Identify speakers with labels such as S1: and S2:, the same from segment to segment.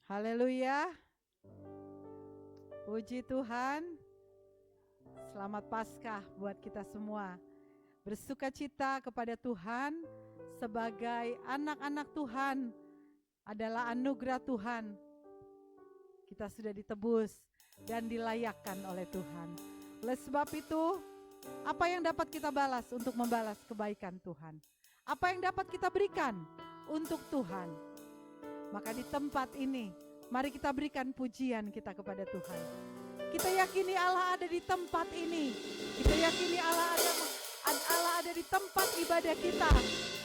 S1: Haleluya. Puji Tuhan. Selamat Paskah buat kita semua. Bersukacita kepada Tuhan sebagai anak-anak Tuhan adalah anugerah Tuhan. Kita sudah ditebus dan dilayakkan oleh Tuhan. Oleh sebab itu, apa yang dapat kita balas untuk membalas kebaikan Tuhan? Apa yang dapat kita berikan untuk Tuhan? Maka di tempat ini, mari kita berikan pujian kita kepada Tuhan. Kita yakini Allah ada di tempat ini. Kita yakini Allah ada di tempat ibadah kita.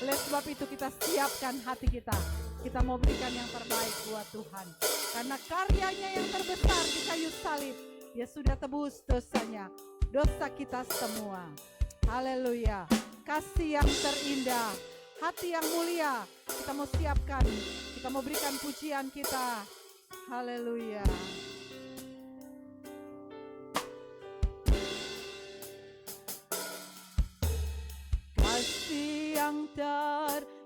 S1: Oleh sebab itu kita siapkan hati kita. Kita mau berikan yang terbaik buat Tuhan. Karena karyanya yang terbesar di kayu salib, Dia sudah tebus dosanya, dosa kita semua. Haleluya. Kasih yang terindah, hati yang mulia, kita mau siapkan. Kita mau berikan pujian kita. Haleluya. Kasih yang terindah,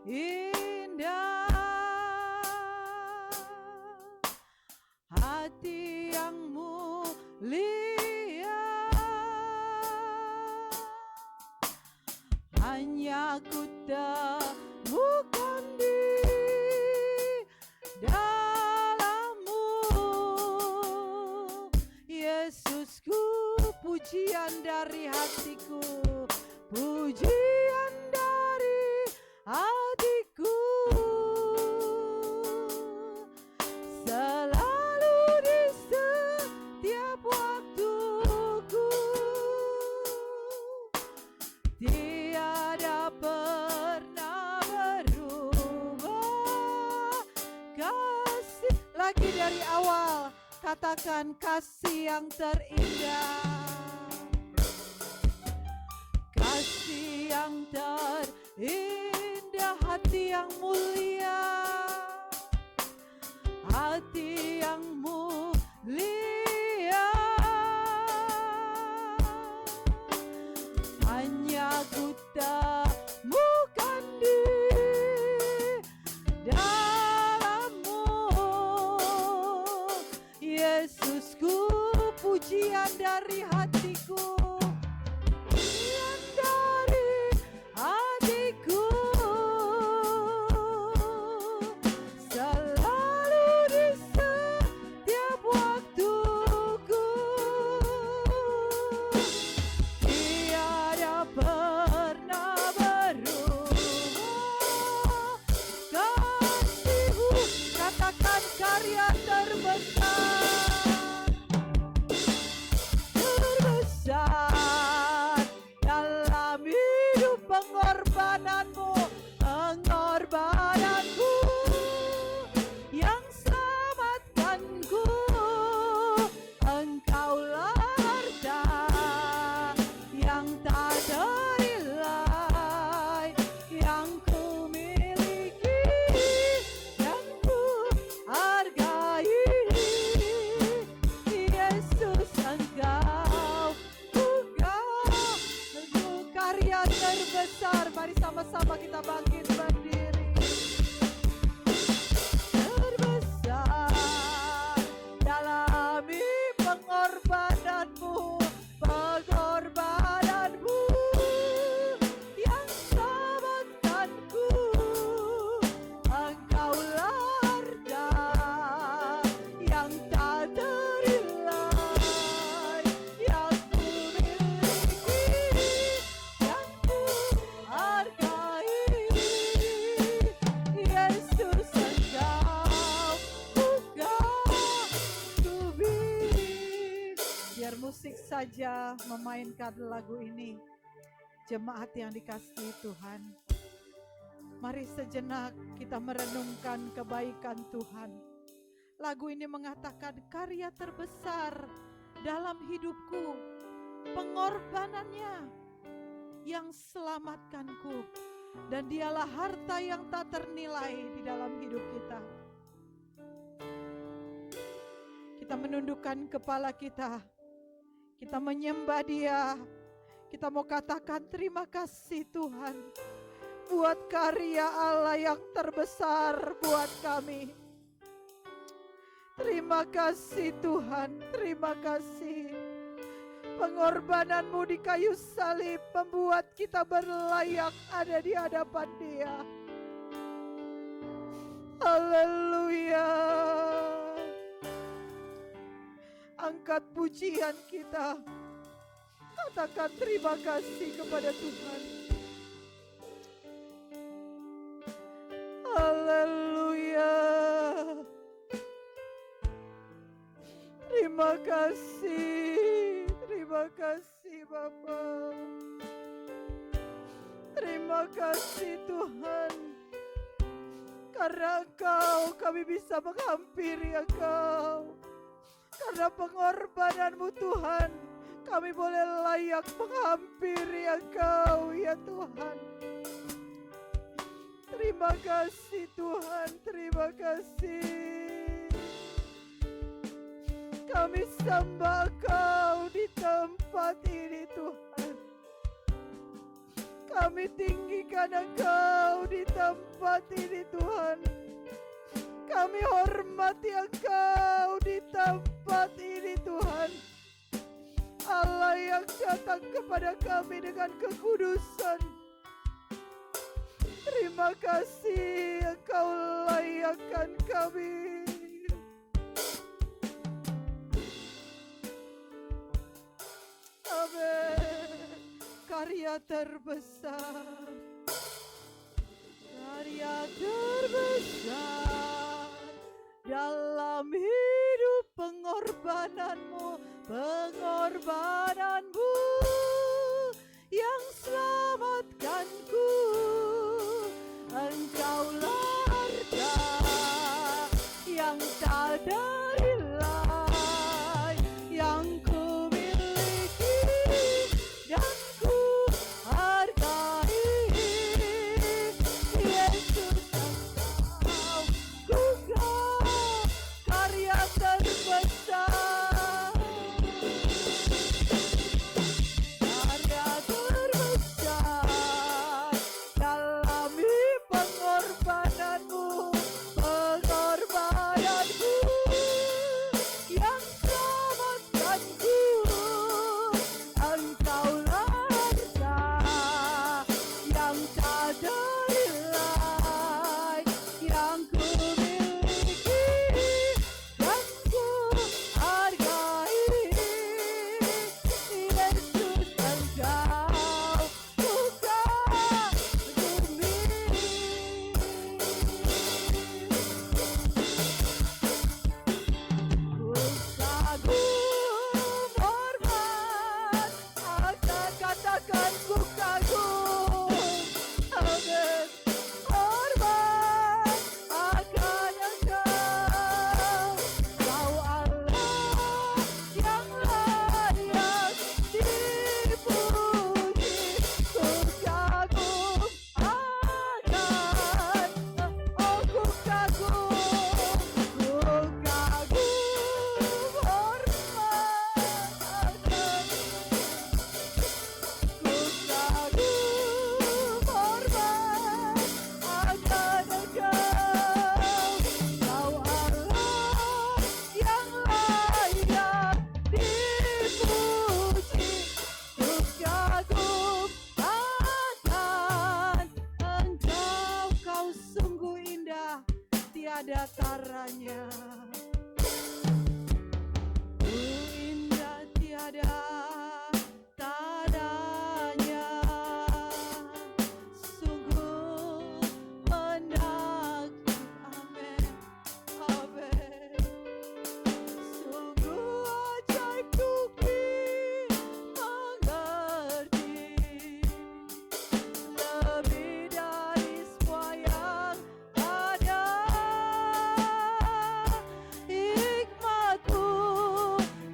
S1: hati yang mulia, hanya ku temukan di dalam-Mu, Yesusku. Pujian dari hatiku, pujian dari hatiku, selalu di setiap waktuku, tiada pernah berubah. Kasih lagi dari awal, katakan kasih yang terindah, kasih yang terindah, hati yang mulia, hati yang mulia, hanya ku temukan di dalam-Mu, Yesusku. Pujian dari hatiku, pujian dari hatiku, selalu di setiap waktuku, tiada pernah berubah. Kasih-Mu, katakan karya terbesar, dalam hidup, pengorbananmu, pengorbananku yang selamatkanku. Engkaulah harta yang tak ternilai yang ku miliki dan ku hargai. Yesus, Engkau karya terbesar. Mari sama-sama kita bangkit berdiri. Terbesar dalam pengorbananmu, pengorbananmu yang selamatkanku. Engkaulah harta yang tak ternilai yang ku miliki dan ku hargai. Yesus, Engkau bukan kubis. Biar musik saja memainkan lagu ini. Jemaat yang dikasihi Tuhan, mari sejenak kita merenungkan kebaikan Tuhan. Lagu ini mengatakan karya terbesar dalam hidupku, pengorbanannya yang selamatkanku, dan Dialah harta yang tak ternilai di dalam hidup kita. Kita menundukkan kepala kita, kita menyembah Dia. Kita mau katakan terima kasih Tuhan buat karya Allah yang terbesar buat kami. Terima kasih Tuhan, terima kasih. Pengorbananmu di kayu salib membuat kita berlayak ada di hadapan Dia. Haleluya. Angkat pujian kita. Katakan terima kasih kepada Tuhan. Haleluya. Terima kasih. Terima kasih Bapa. Terima kasih Tuhan. Karena Engkau kami bisa menghampiri Engkau. Karena pengorbananmu Tuhan, kami boleh layak menghampiri Engkau ya Tuhan. Terima kasih Tuhan, terima kasih. Kami sembah Engkau di tempat ini Tuhan. Kami tinggikan Engkau di tempat ini Tuhan. Kami hormati Engkau di tempat ini Tuhan. Allah yang datang kepada kami dengan kekudusan. Terima kasih Engkau layakkan kami. Amin. Karya terbesar, karya terbesar dalam hidup pengorbananmu, pengorbananmu yang selamatkanku. Engkaulah harta yang tak ternilai yang ku miliki dan ku hargai. Yesus Engkau, karya terbesar, karya terbesar dalam pengorbananmu, pengorbananmu yang selamatkanku. Engkaulah harta yang tak ternilai yang ku miliki dan ku hargai. Yesus Engkau buka bumi. Ku kagum hormat, katakan ku kagum. Amin. Hormat akan Engkau, Kau Allah yang layak dipuji. Ku kagum akan, oh ku kagum, hormat akan. Ku kagum hormat akan Engkau, Kau Allah yang layak dipuji. Ku kagum akan Engkau, Kau sungguh indah tiada taranya. Ku indah tiada tandanya, sungguh menakjub. Amin, amin. Sungguh ajaib ku mengerti lebih dari semua yang ada. Hikmatmu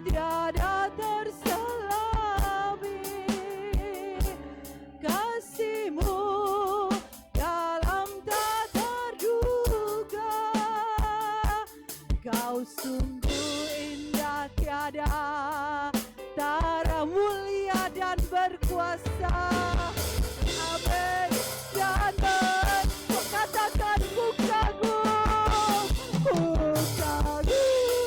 S1: tiada terselami, kasihmu dalam tak terduga. Kau sungguh indah tiada tara, mulia dan berkuasa. Amin. Dan katakan ku kagum, ku kagum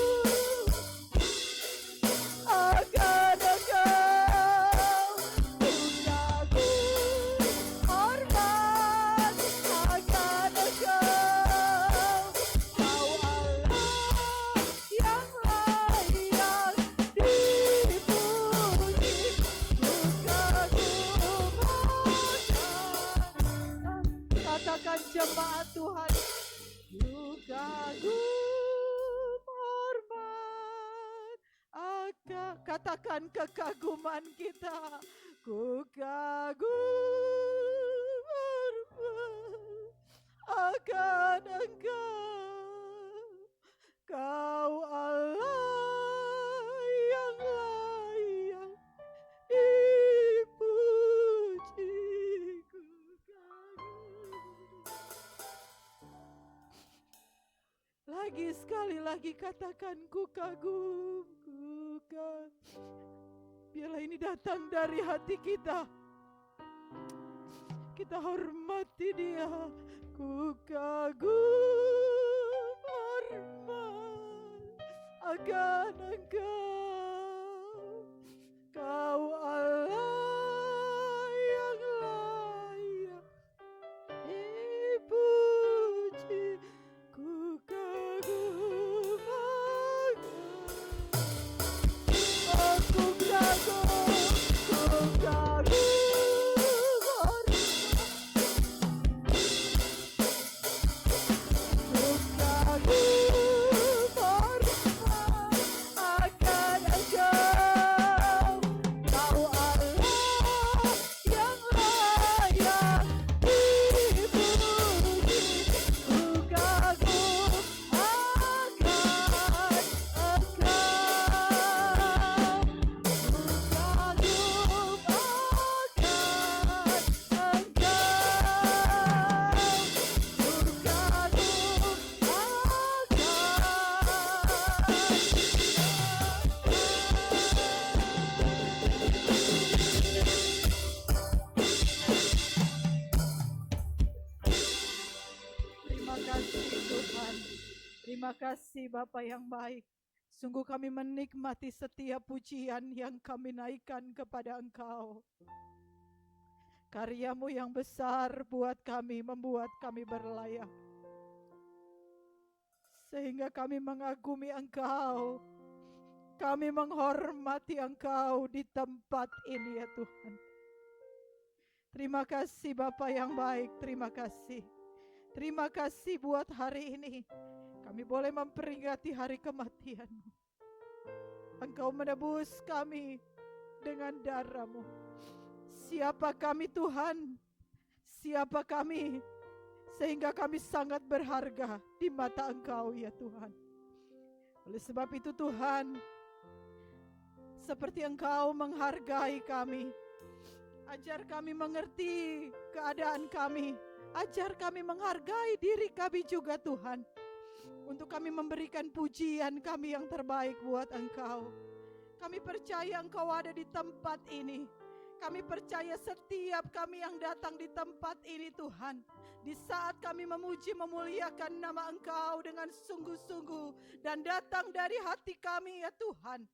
S1: jemaat Tuhan. Ku kagum hormat, katakan kekaguman kita. Ku kagum hormat akan Engkau, Kau Allah yang layak dipuji. Ku kagum. Lagi sekali lagi katakan ku kagum, ku kagum. Biarlah ini datang dari hati kita. Kita hormati Dia. Ku kagum hormat akan Engkau, Kau Allah yang layak dipuji. Ku kagum aku kagum, ku kagum Terima kasih Bapa yang baik. Sungguh kami menikmati setiap pujian yang kami naikkan kepada Engkau. Karya-Mu yang besar buat kami, membuat kami berlayak. Sehingga kami mengagumi Engkau. Kami menghormati Engkau di tempat ini ya Tuhan. Terima kasih Bapa yang baik, terima kasih. Terima kasih buat hari ini. Kami boleh memperingati hari kematian-Mu. Engkau menebus kami dengan darah-Mu. Siapa kami Tuhan? Siapa kami? Sehingga kami sangat berharga di mata Engkau ya Tuhan. Oleh sebab itu Tuhan, seperti Engkau menghargai kami, ajar kami mengerti keadaan kami. Ajar kami menghargai diri kami juga Tuhan. Untuk kami memberikan pujian kami yang terbaik buat Engkau. Kami percaya Engkau ada di tempat ini. Kami percaya setiap kami yang datang di tempat ini Tuhan, di saat kami memuji memuliakan nama Engkau dengan sungguh-sungguh dan datang dari hati kami ya Tuhan,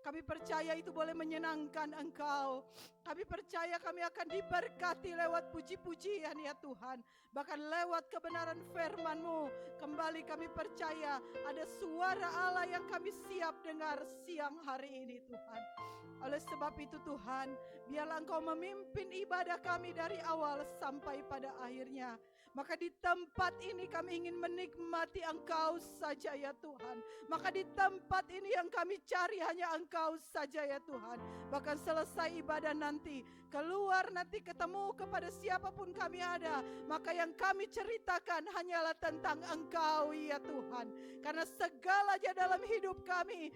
S1: kami percaya itu boleh menyenangkan Engkau. Kami percaya kami akan diberkati lewat puji-pujian ya Tuhan. Bahkan lewat kebenaran firman-Mu. Kembali kami percaya ada suara Allah yang kami siap dengar siang hari ini Tuhan. Oleh sebab itu Tuhan, biarlah Engkau memimpin ibadah kami dari awal sampai pada akhirnya. Maka di tempat ini kami ingin menikmati Engkau saja ya Tuhan. Maka di tempat ini yang kami cari hanya Engkau saja ya Tuhan. Bahkan selesai ibadah nanti, keluar nanti ketemu kepada siapapun kami ada, maka yang kami ceritakan hanyalah tentang Engkau ya Tuhan. Karena segalanya dalam hidup kami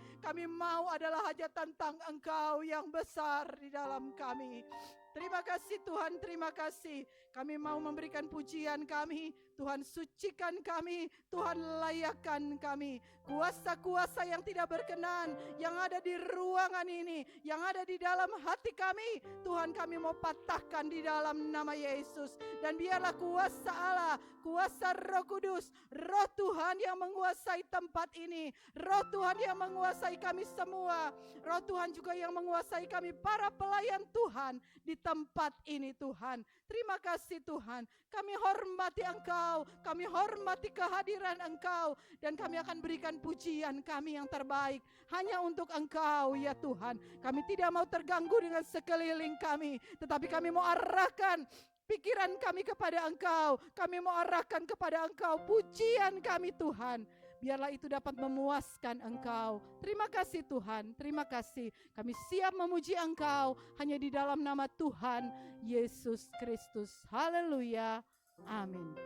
S1: mau adalah hanya tentang Engkau yang besar di dalam kami. Terima kasih Tuhan, terima kasih. Kami mau memberikan pujian kami. Tuhan sucikan kami, Tuhan layakkan kami. Kuasa-kuasa yang tidak berkenan, yang ada di ruangan ini, yang ada di dalam hati kami, Tuhan kami mau patahkan di dalam nama Yesus. Dan biarlah kuasa Allah, kuasa Roh Kudus, Roh Tuhan yang menguasai tempat ini, Roh Tuhan yang menguasai kami semua, Roh Tuhan juga yang menguasai kami para pelayan Tuhan di tempat ini Tuhan. Terima kasih Tuhan, kami hormati Engkau, kami hormati kehadiran Engkau, dan kami akan berikan pujian kami yang terbaik hanya untuk Engkau ya Tuhan. Kami tidak mau terganggu dengan sekeliling kami, tetapi kami mau arahkan pikiran kami kepada Engkau. Kami mau arahkan kepada Engkau pujian kami Tuhan. Biarlah itu dapat memuaskan Engkau. Terima kasih Tuhan, terima kasih. Kami siap memuji Engkau hanya di dalam nama Tuhan Yesus Kristus. Haleluya. Amin.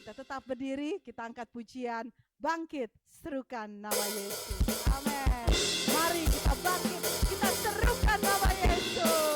S1: Kita tetap berdiri, kita angkat pujian. Bangkit, serukan nama Yesus. Amin. Mari kita bangkit, kita serukan nama Yesus.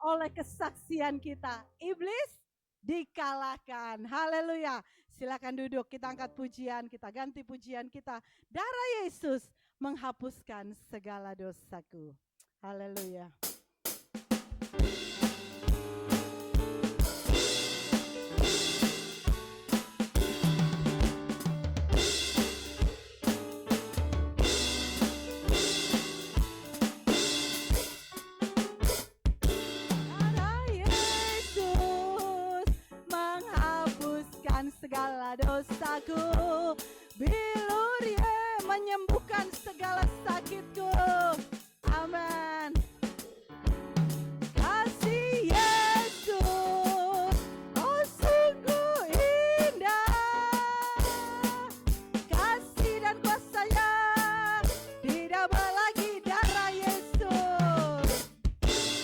S1: oleh kesaksian kita. Iblis dikalahkan. Haleluya. Silakan duduk, kita angkat pujian, kita ganti pujian kita. Darah Yesus menghapuskan segala dosaku. Haleluya. Segala dosaku, bilur-Ye menyembuhkan segala sakitku. Amin. Kasih Yesus, oh sungguh indah. Kasih dan kuasa-Nya tidak lagi darah Yesus.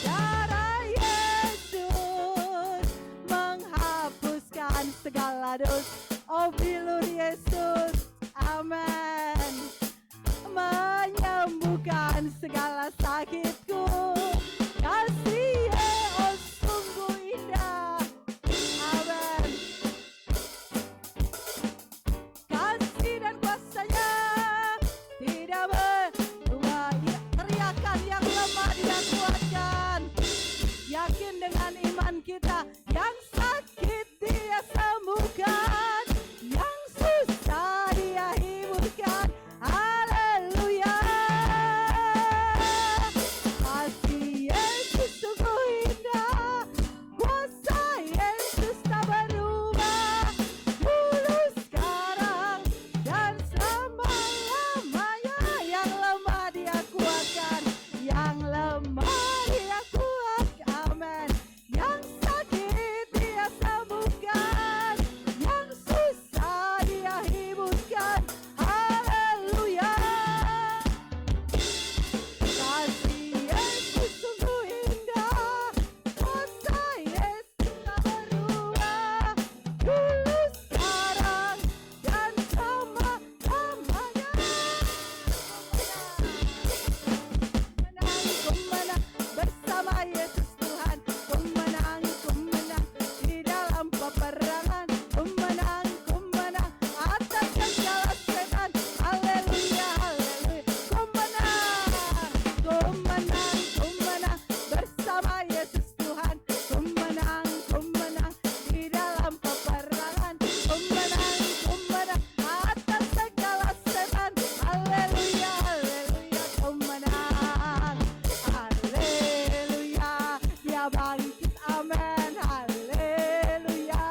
S1: Darah Yesus menghapuskan segala dosa. Oh bilur Yesus, amin, menyembuhkan segala sakitku. Kasih oh sungguh indah, amin. Kasih dan kuasa-Nya tidak berubah. Teriakan yang lemah Dia kuatkan. Yakin dengan iman kita, yang sakit Dia sembuhkan, yang susah Dia hiburkan. Haleluya. Kasih Yesus sungguh indah, kuasa Yesus tak berubah, dulu sekarang dan selama-lamanya. Yang lemah Dia kuatkan, yang lemah Dia kuatkan, amin. Yang sakit Dia sembuhkan, yang susah Dia hiburkan. Haleluya. Kasih Yesus sungguh indah, kuasa Yesus tak berubah, dulu sekarang dan selama-lamanya. Ku menang bersama Yesus Tuhan. Ku menang di dalam peperangan. Ku menang atas segala setan. Haleluya, haleluya. Ku menang bersama Yesus Tuhan. Ku menang di dalam peperangan. Ku menang atas segala setan. Haleluya, haleluya. Ku menang. Haleluya, Dia bangkit, amin. Haleluya,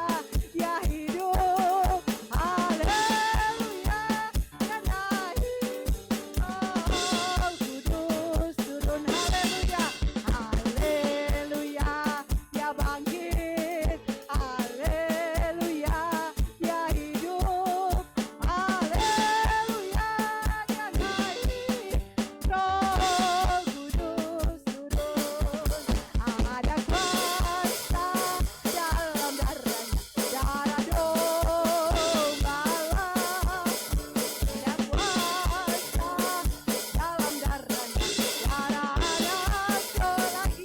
S1: Dia hidup. Haleluya, Dia naik. Oh kudus turun. Haleluya, haleluya, Dia bangkit. Haleluya, Dia hidup. Haleluya, Dia naik. Roh Kudus turun. Ada kuasa dalam darahnya, darah Domba-Allah. Ada kuasa dalam darahnya, darah anak lagi.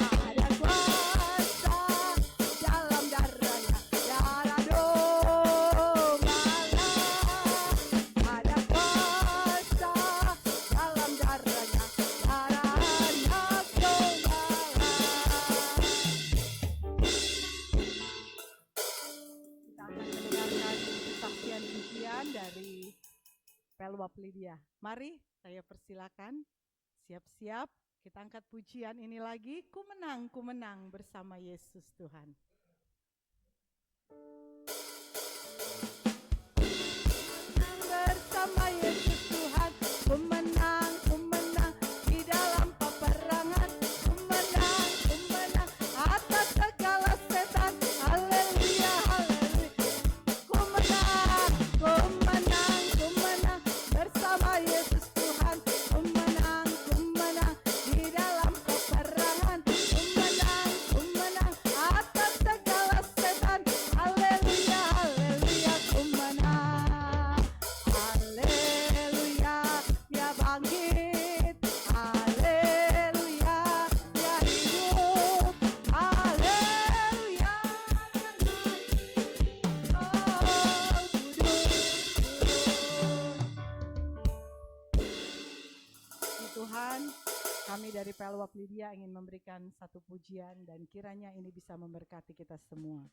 S1: Ada kuasa dalam darahnya, darah Domba-Allah. Ada kuasa dalam darahnya, darah anak Domba-Allah. Kita akan mendengarkan kesaksian pujian dari Pelwap Lydia. Mari saya persilakan, siap-siap kita angkat pujian ini lagi. Ku menang bersama Yesus Tuhan. Bersama Yesus Tuhan, ku menang di dalam peperangan. Ku menang atas segala setan. Haleluya, haleluya. Ku menang bersama Yesus Tuhan. Ku menang di dalam peperangan. Ku menang atas segala setan. Haleluya, haleluya. Ku menang. Wap Lydia ingin memberikan satu pujian dan kiranya ini bisa memberkati kita semua.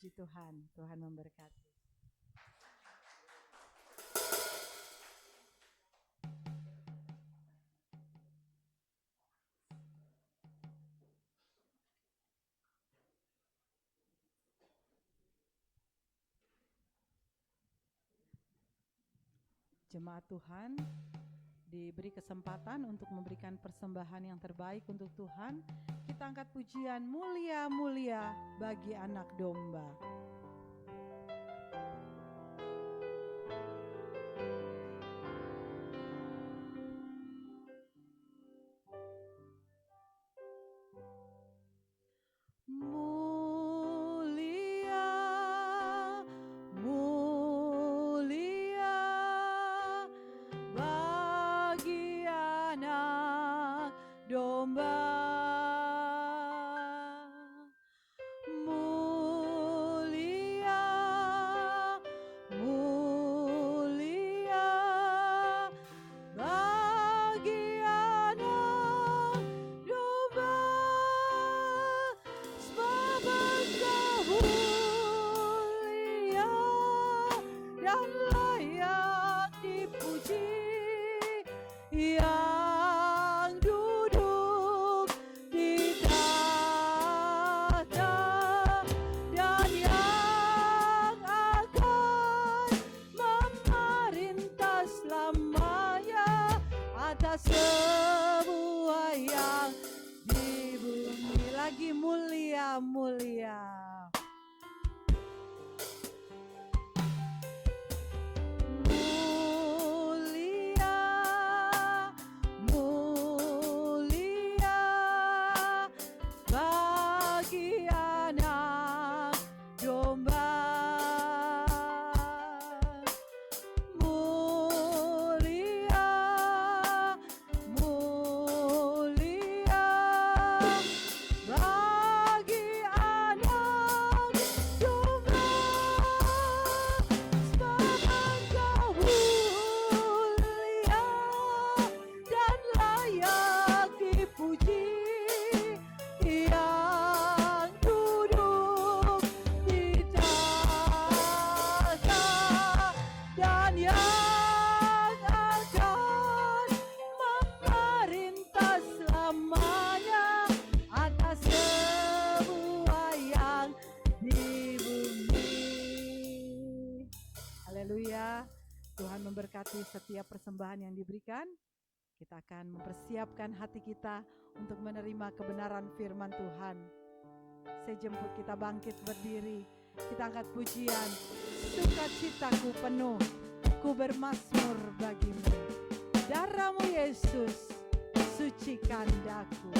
S1: Puji Tuhan, Tuhan memberkati. Jemaat Tuhan, diberi kesempatan untuk memberikan persembahan yang terbaik untuk Tuhan. Kita angkat pujian mulia-mulia bagi anak domba. Semua yang di bumi lagi mulia-mulia. Mulia bagi anak domba. Tuhan memberkati setiap persembahan yang diberikan. Kita akan mempersiapkan hati kita untuk menerima kebenaran firman Tuhan. Saya jemput kita bangkit berdiri. Kita angkat pujian. Sukacitaku penuh, ku bermazmur bagimu. Darahmu Yesus, sucikan daku.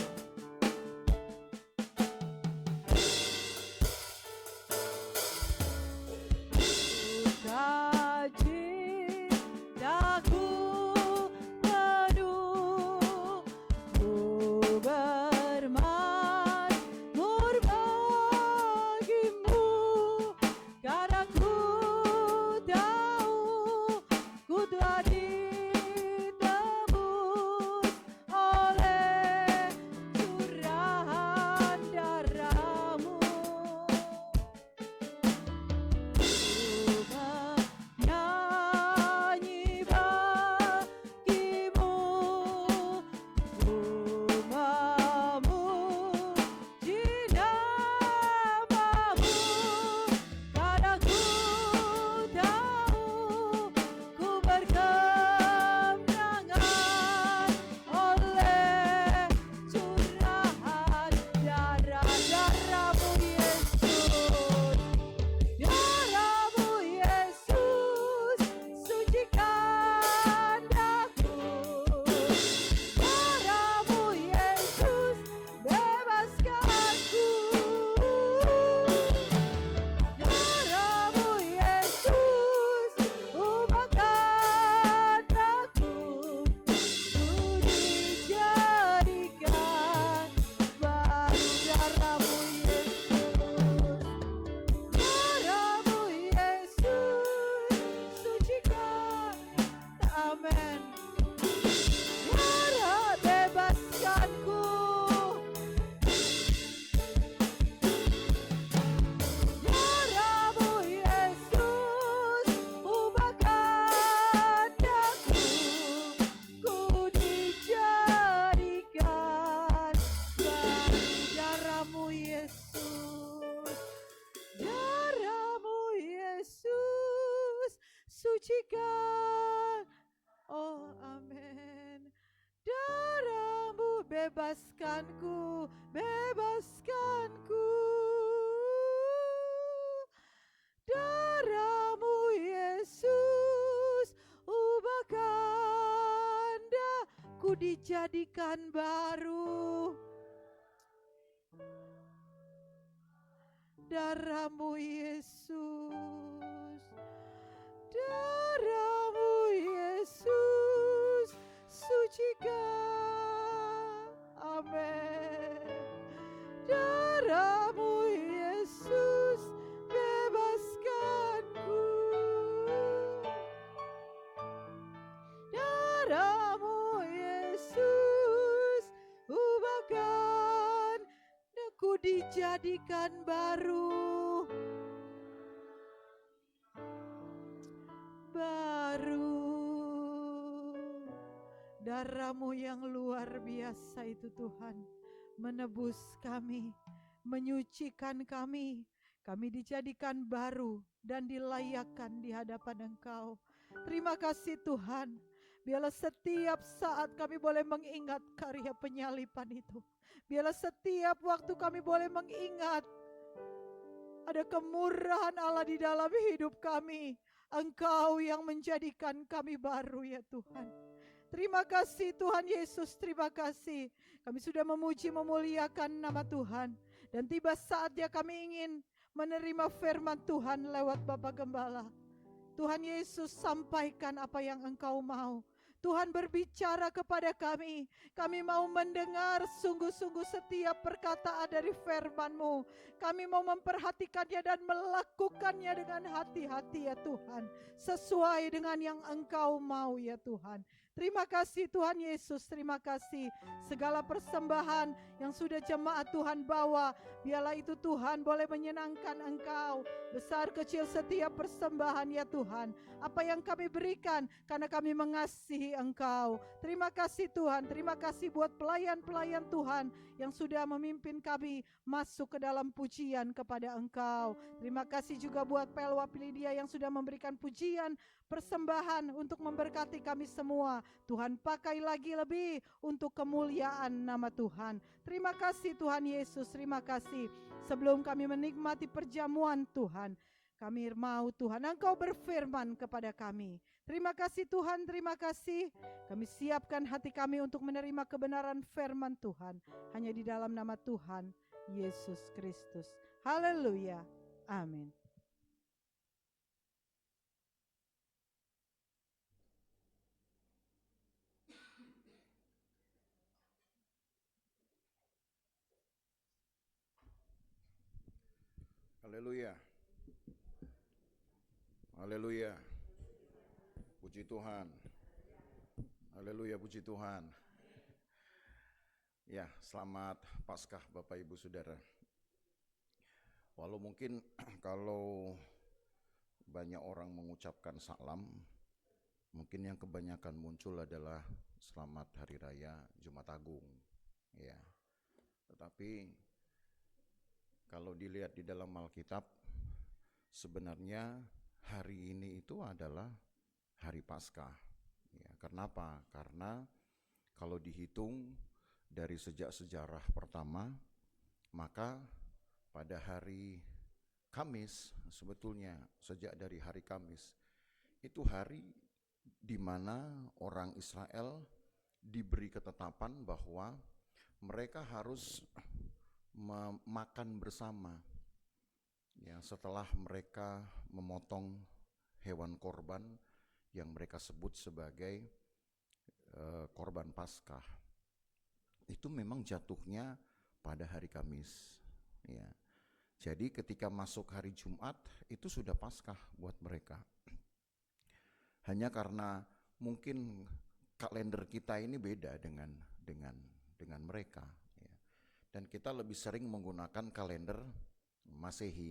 S1: Sucikan, oh amin. bebaskanku, bebaskanku. Darahmu Yesus, ubahkan daku dijadikan baru. Darahmu Yesus, darahmu Yesus, sucikan. Amin. Darahmu Yesus, bebaskanku. Darahmu Yesus, ubahkan aku dijadikan baru. Baru. Darahmu yang luar biasa itu Tuhan, menebus kami, menyucikan kami. Kami dijadikan baru dan dilayakkan di hadapan Engkau. Terima kasih Tuhan. Biarlah setiap saat kami boleh mengingat karya penyalipan itu. Biarlah setiap waktu kami boleh mengingat ada kemurahan Allah di dalam hidup kami. Engkau yang menjadikan kami baru ya Tuhan. Terima kasih Tuhan Yesus, terima kasih. Kami sudah memuji memuliakan nama Tuhan. Dan tiba saatnya kami ingin menerima firman Tuhan lewat Bapak Gembala. Tuhan Yesus, sampaikan apa yang Engkau mau. Tuhan berbicara kepada kami. Kami mau mendengar sungguh-sungguh setiap perkataan dari firman-Mu. Kami mau memperhatikannya dan melakukannya dengan hati-hati ya Tuhan. Sesuai dengan yang Engkau mau ya Tuhan. Terima kasih Tuhan Yesus, terima kasih. Segala persembahan yang sudah jemaat Tuhan bawa, biarlah itu Tuhan boleh menyenangkan Engkau. Besar kecil setiap persembahan ya Tuhan. Apa yang kami berikan karena kami mengasihi Engkau. Terima kasih Tuhan, terima kasih buat pelayan-pelayan Tuhan yang sudah memimpin kami masuk ke dalam pujian kepada Engkau. Terima kasih juga buat Pelwa Pilidia yang sudah memberikan pujian, persembahan untuk memberkati kami semua. Tuhan pakai lagi lebih untuk kemuliaan nama Tuhan. Terima kasih Tuhan Yesus, terima kasih. Sebelum kami menikmati perjamuan Tuhan, kami mau Tuhan Engkau berfirman kepada kami. Terima kasih Tuhan, terima kasih. Kami siapkan hati kami untuk menerima kebenaran firman Tuhan. Hanya di dalam nama Tuhan Yesus Kristus. Haleluya. Amin.
S2: Haleluya. Haleluya. Puji Tuhan. Haleluya, puji Tuhan. Ya, selamat Paskah Bapak Ibu Saudara. Walau mungkin kalau banyak orang mengucapkan salam, mungkin yang kebanyakan muncul adalah selamat Hari Raya Jumat Agung. Ya. Tetapi kalau dilihat di dalam Alkitab, sebenarnya hari ini itu adalah hari Paskah. Ya, kenapa? Karena kalau dihitung dari sejak sejarah pertama, maka pada hari Kamis, sebetulnya sejak dari hari Kamis, itu hari di mana orang Israel diberi ketetapan bahwa mereka harus makan bersama. Ya, setelah mereka memotong hewan korban yang mereka sebut sebagai korban Paskah, itu memang jatuhnya pada hari Kamis. Ya, jadi ketika masuk hari Jumat itu sudah Paskah buat mereka. Hanya karena mungkin kalender kita ini beda dengan mereka. Ya. Dan kita lebih sering menggunakan kalender Masehi,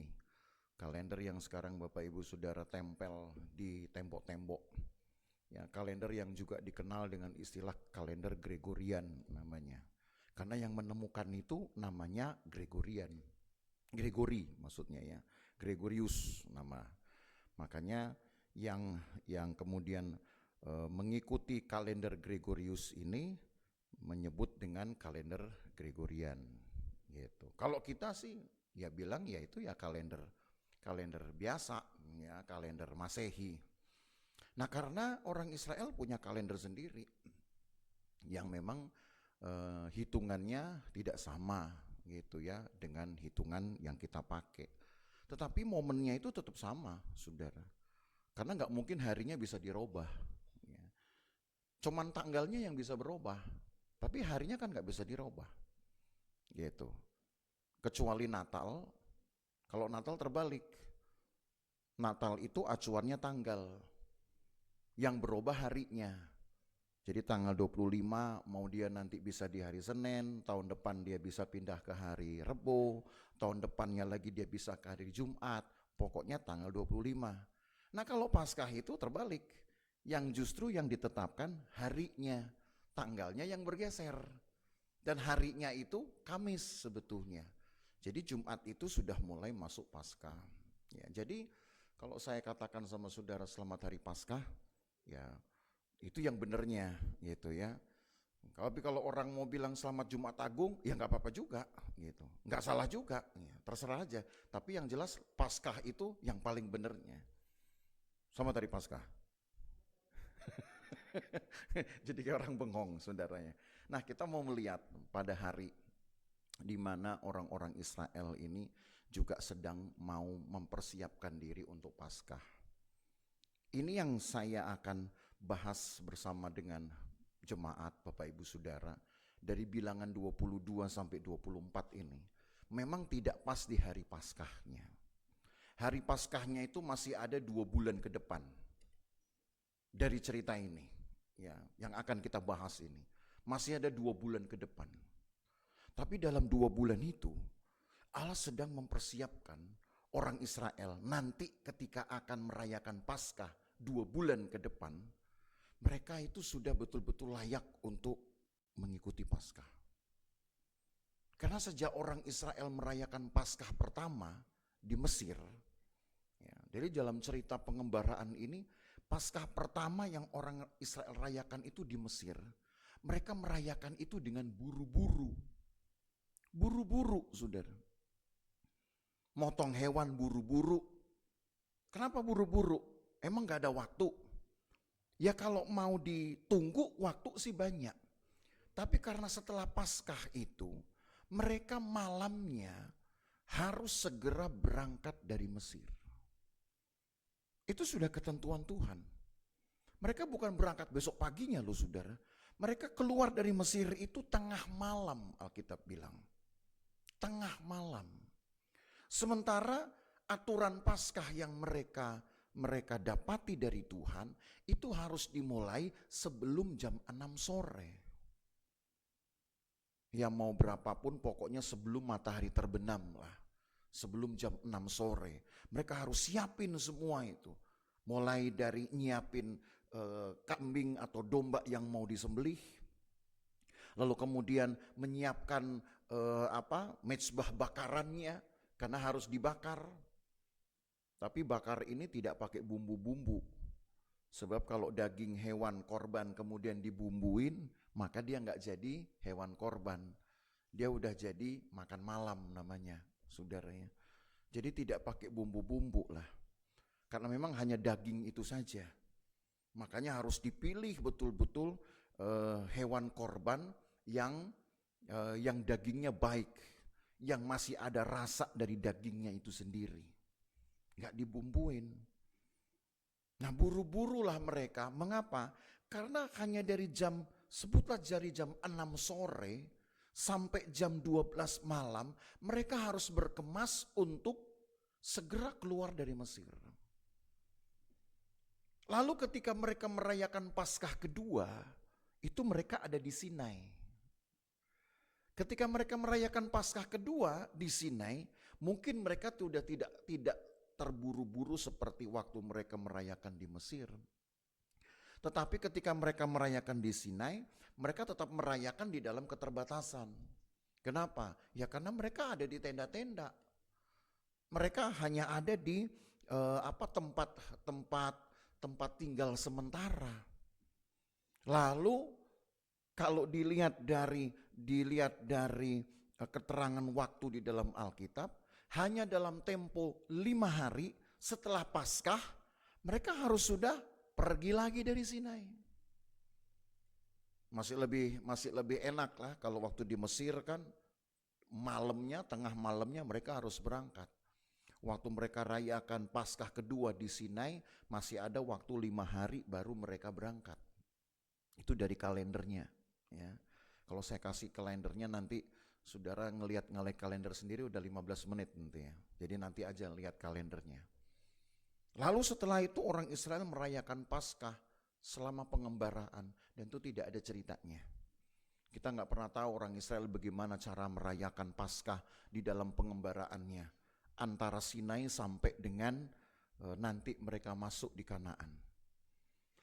S2: kalender yang sekarang Bapak Ibu Saudara tempel di tembok-tembok. Ya, kalender yang juga dikenal dengan istilah kalender Gregorian namanya. Karena yang menemukan itu namanya Gregorian. Gregory maksudnya ya. Gregorius nama. Makanya yang kemudian mengikuti kalender Gregorius ini menyebut dengan kalender Gregorian gitu. Kalau kita sih ya bilang ya itu ya kalender biasa ya, kalender Masehi. Nah, karena orang Israel punya kalender sendiri yang memang hitungannya tidak sama gitu ya dengan hitungan yang kita pakai. Tetapi momennya itu tetap sama, saudara. Karena nggak mungkin harinya bisa dirubah. Ya. Cuman tanggalnya yang bisa berubah, tapi harinya kan nggak bisa dirubah. Gitu. Kecuali Natal, kalau Natal terbalik. Natal itu acuannya tanggal, yang berubah harinya. Jadi tanggal 25 mau dia nanti bisa di hari Senin, tahun depan dia bisa pindah ke hari Rebo, tahun depannya lagi dia bisa ke hari Jumat, pokoknya tanggal 25. Nah, kalau Paskah itu terbalik, yang justru yang ditetapkan harinya, tanggalnya yang bergeser. Dan harinya itu Kamis sebetulnya. Jadi Jumat itu sudah mulai masuk Paskah. Ya, jadi kalau saya katakan sama saudara selamat hari Paskah, ya itu yang benernya gitu ya. Tapi kalau orang mau bilang selamat Jumat Agung, ya nggak apa-apa juga gitu. Nggak salah juga, ya, terserah aja. Tapi yang jelas Paskah itu yang paling benernya. Selamat hari Paskah. Jadi kayak orang bengong saudaranya. Nah, kita mau melihat pada hari di mana orang-orang Israel ini juga sedang mau mempersiapkan diri untuk Paskah. Ini yang saya akan bahas bersama dengan jemaat Bapak Ibu Saudara dari bilangan 22 sampai 24 ini. Memang tidak pas di hari Paskahnya. Hari Paskahnya itu masih ada 2 bulan ke depan dari cerita ini, ya, yang akan kita bahas ini. Masih ada 2 bulan ke depan. Tapi dalam 2 bulan itu Allah sedang mempersiapkan orang Israel nanti ketika akan merayakan Paskah 2 bulan ke depan, mereka itu sudah betul-betul layak untuk mengikuti Paskah. Karena sejak orang Israel merayakan Paskah pertama di Mesir, ya, jadi dalam cerita pengembaraan ini, Paskah pertama yang orang Israel rayakan itu di Mesir, mereka merayakan itu dengan buru-buru. Buru-buru, saudara. Motong hewan buru-buru. Kenapa buru-buru? Emang gak ada waktu? Ya kalau mau ditunggu waktu sih banyak. Tapi karena setelah Paskah itu, mereka malamnya harus segera berangkat dari Mesir. Itu sudah ketentuan Tuhan. Mereka bukan berangkat besok paginya loh saudara. Mereka keluar dari Mesir itu tengah malam, Alkitab bilang. Tengah malam. Sementara aturan Paskah yang mereka dapati dari Tuhan itu harus dimulai sebelum jam 6 sore. Ya mau berapapun pokoknya sebelum matahari terbenam lah. Sebelum jam 6 sore. Mereka harus siapin semua itu. Mulai dari nyiapin kambing atau domba yang mau disembelih. Lalu kemudian menyiapkan mezbah bakarannya karena harus dibakar. Tapi bakar ini tidak pakai bumbu-bumbu. Sebab kalau daging hewan korban kemudian dibumbuin, maka dia nggak jadi hewan korban. Dia udah jadi makan malam namanya, saudaranya. Jadi tidak pakai bumbu-bumbu lah. Karena memang hanya daging itu saja. Makanya harus dipilih betul-betul hewan korban yang dagingnya baik, yang masih ada rasa dari dagingnya itu sendiri. Nggak dibumbuin. Nah buru-burulah mereka, mengapa? Karena hanya dari sebutlah dari jam 6 sore sampai jam 12 malam, mereka harus berkemas untuk segera keluar dari Mesir. Lalu ketika mereka merayakan Paskah kedua, itu mereka ada di Sinai. Ketika mereka merayakan Paskah kedua di Sinai, mungkin mereka sudah tidak terburu-buru seperti waktu mereka merayakan di Mesir. Tetapi ketika mereka merayakan di Sinai, mereka tetap merayakan di dalam keterbatasan. Kenapa? Ya karena mereka ada di tenda-tenda. Mereka hanya ada di tempat tinggal sementara. Lalu Kalau dilihat dari keterangan waktu di dalam Alkitab, hanya dalam tempo 5 hari setelah Paskah, mereka harus sudah pergi lagi dari Sinai. Masih lebih enak lah kalau waktu di Mesir kan tengah malamnya mereka harus berangkat. Waktu mereka rayakan Paskah kedua di Sinai, masih ada waktu 5 hari baru mereka berangkat. Itu dari kalendernya. Ya. Kalau saya kasih kalendernya nanti saudara ngelihat kalender sendiri udah 15 menit nanti ya. Jadi nanti aja lihat kalendernya. Lalu setelah itu orang Israel merayakan Paskah selama pengembaraan dan itu tidak ada ceritanya. Kita nggak pernah tahu orang Israel bagaimana cara merayakan Paskah di dalam pengembaraannya antara Sinai sampai dengan nanti mereka masuk di Kanaan.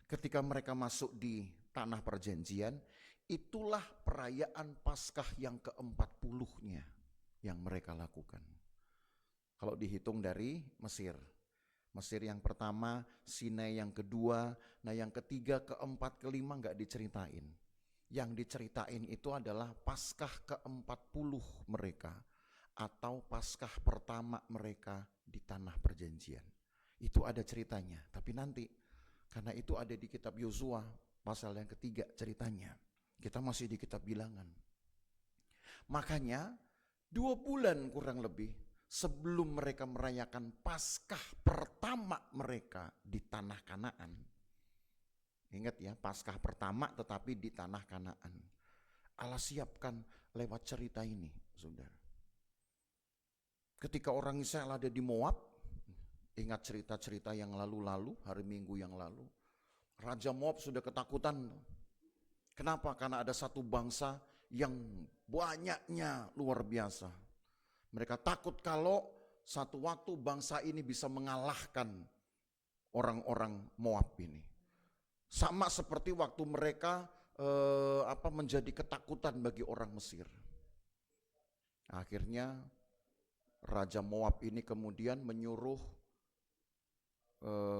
S2: Ketika mereka masuk di tanah perjanjian, itulah perayaan Paskah yang ke-40-nya yang mereka lakukan. Kalau dihitung dari Mesir yang pertama, Sinai yang kedua, nah yang ketiga, keempat, kelima nggak diceritain. Yang diceritain itu adalah Paskah ke-40 mereka atau Paskah pertama mereka di tanah perjanjian. Itu ada ceritanya, tapi nanti karena itu ada di kitab Yosua pasal yang ketiga ceritanya. Kita masih di kitab Bilangan. Makanya 2 bulan kurang lebih sebelum mereka merayakan Paskah pertama mereka di tanah Kanaan. Ingat ya, Paskah pertama tetapi di tanah Kanaan. Allah siapkan lewat cerita ini, saudara. Ketika orang Israel ada di Moab, ingat cerita-cerita yang lalu-lalu, hari Minggu yang lalu, Raja Moab sudah ketakutan. Kenapa? Karena ada satu bangsa yang banyaknya luar biasa. Mereka takut kalau satu waktu bangsa ini bisa mengalahkan orang-orang Moab ini. Sama seperti waktu mereka menjadi ketakutan bagi orang Mesir. Akhirnya Raja Moab ini kemudian menyuruh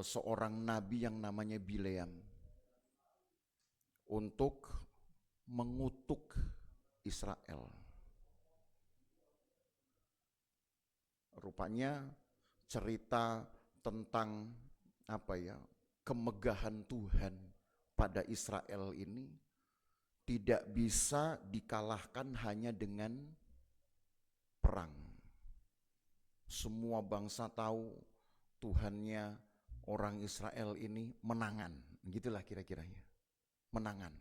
S2: seorang nabi yang namanya Bileam untuk mengutuk Israel. Rupanya cerita tentang kemegahan Tuhan pada Israel ini tidak bisa dikalahkan hanya dengan perang. Semua bangsa tahu Tuhannya orang Israel ini menangan, gitulah kira-kiranya, menangan.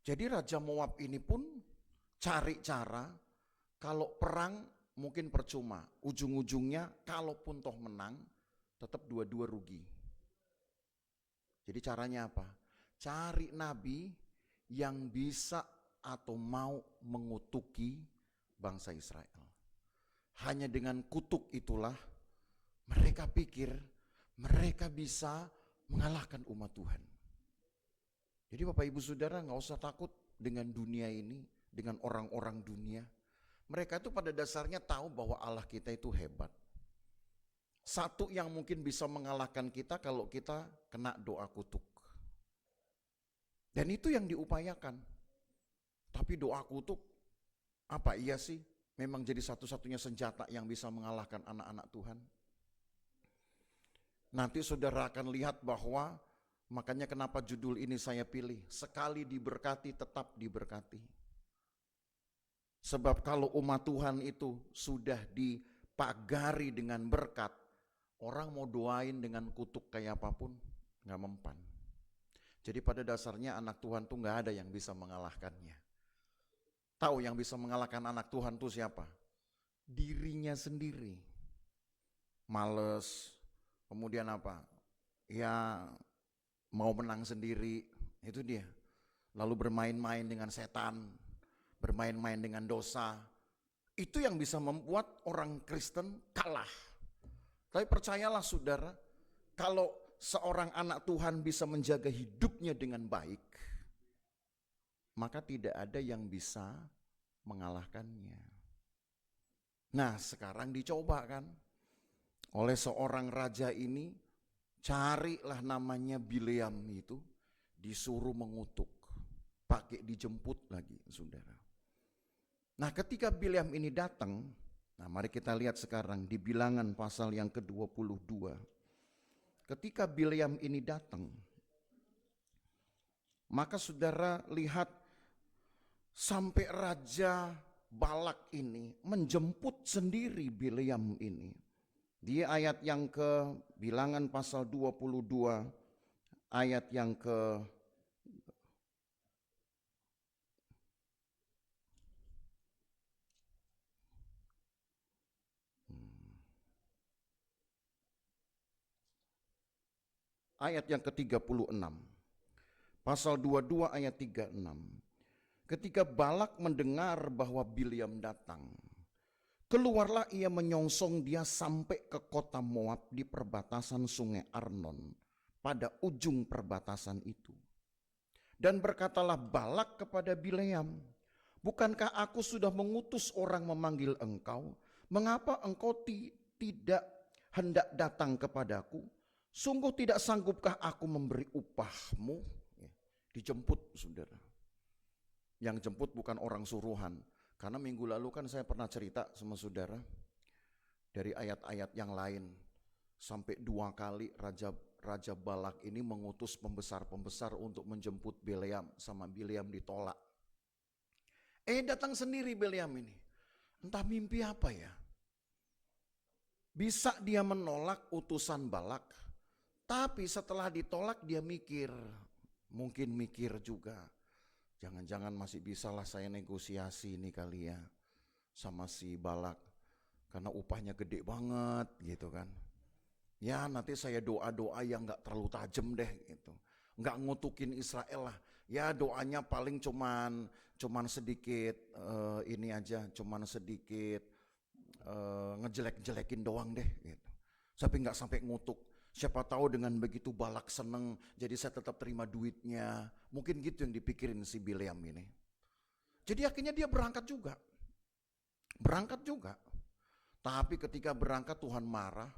S2: Jadi Raja Moab ini pun cari cara, kalau perang mungkin percuma, ujung-ujungnya kalaupun toh menang, tetap dua-dua rugi. Jadi caranya apa? Cari nabi yang bisa atau mau mengutuki bangsa Israel. Hanya dengan kutuk itulah mereka pikir mereka bisa mengalahkan umat Tuhan. Jadi Bapak Ibu Saudara gak usah takut dengan dunia ini, dengan orang-orang dunia. Mereka itu pada dasarnya tahu bahwa Allah kita itu hebat. Satu yang mungkin bisa mengalahkan kita kalau kita kena doa kutuk. Dan itu yang diupayakan. Tapi doa kutuk, apa iya sih memang jadi satu-satunya senjata yang bisa mengalahkan anak-anak Tuhan? Nanti saudara akan lihat bahwa, makanya kenapa judul ini saya pilih, sekali diberkati tetap diberkati. Sebab kalau umat Tuhan itu sudah dipagari dengan berkat, orang mau doain dengan kutuk kayak apapun gak mempan. Jadi pada dasarnya anak Tuhan tuh gak ada yang bisa mengalahkannya. Tahu yang bisa mengalahkan anak Tuhan tuh siapa? Dirinya sendiri. Males, kemudian apa? Ya mau menang sendiri, itu dia. Lalu bermain-main dengan setan, bermain-main dengan dosa. Itu yang bisa membuat orang Kristen kalah. Tapi percayalah saudara, kalau seorang anak Tuhan bisa menjaga hidupnya dengan baik, maka tidak ada yang bisa mengalahkannya. Nah sekarang dicoba kan, oleh seorang raja ini, carilah namanya Bileam itu, disuruh mengutuk. dipakai dijemput lagi, saudara. Nah, ketika Bileam ini datang, nah mari kita lihat sekarang di Bilangan pasal yang ke-22. Ketika Bileam ini datang, maka saudara lihat sampai Raja Balak ini menjemput sendiri Bileam ini. Di ayat yang ke Bilangan pasal 22 ayat yang ke ayat yang ke-36. Pasal 22 ayat 36. Ketika Balak mendengar bahwa Bileam datang, keluarlah ia menyongsong dia sampai ke kota Moab di perbatasan sungai Arnon, pada ujung perbatasan itu. Dan berkatalah Balak kepada Bileam, bukankah aku sudah mengutus orang memanggil engkau? Mengapa engkau tidak hendak datang kepadaku? Sungguh tidak sanggupkah aku memberi upahmu? Dijemput, saudara. Yang jemput bukan orang suruhan. Karena minggu lalu kan saya pernah cerita sama saudara dari ayat-ayat yang lain. Sampai 2 kali Raja Balak ini mengutus pembesar-pembesar untuk menjemput Bileam, sama Bileam ditolak. Datang sendiri Bileam ini. Entah mimpi apa ya. Bisa dia menolak utusan Balak, tapi setelah ditolak dia mikir, mungkin mikir juga, jangan-jangan masih bisalah saya negosiasi nih kali ya sama si Balak, karena upahnya gede banget gitu kan. Ya nanti saya doa-doa yang gak terlalu tajam deh gitu, gak ngutukin Israel lah. Ya doanya paling cuman sedikit ini aja, cuman sedikit ngejelek-jelekin doang deh gitu. Tapi gak sampai ngutuk. Siapa tahu dengan begitu Balak seneng, jadi saya tetap terima duitnya. Mungkin gitu yang dipikirin si Bileam ini. Jadi akhirnya dia berangkat juga. Tapi ketika berangkat Tuhan marah,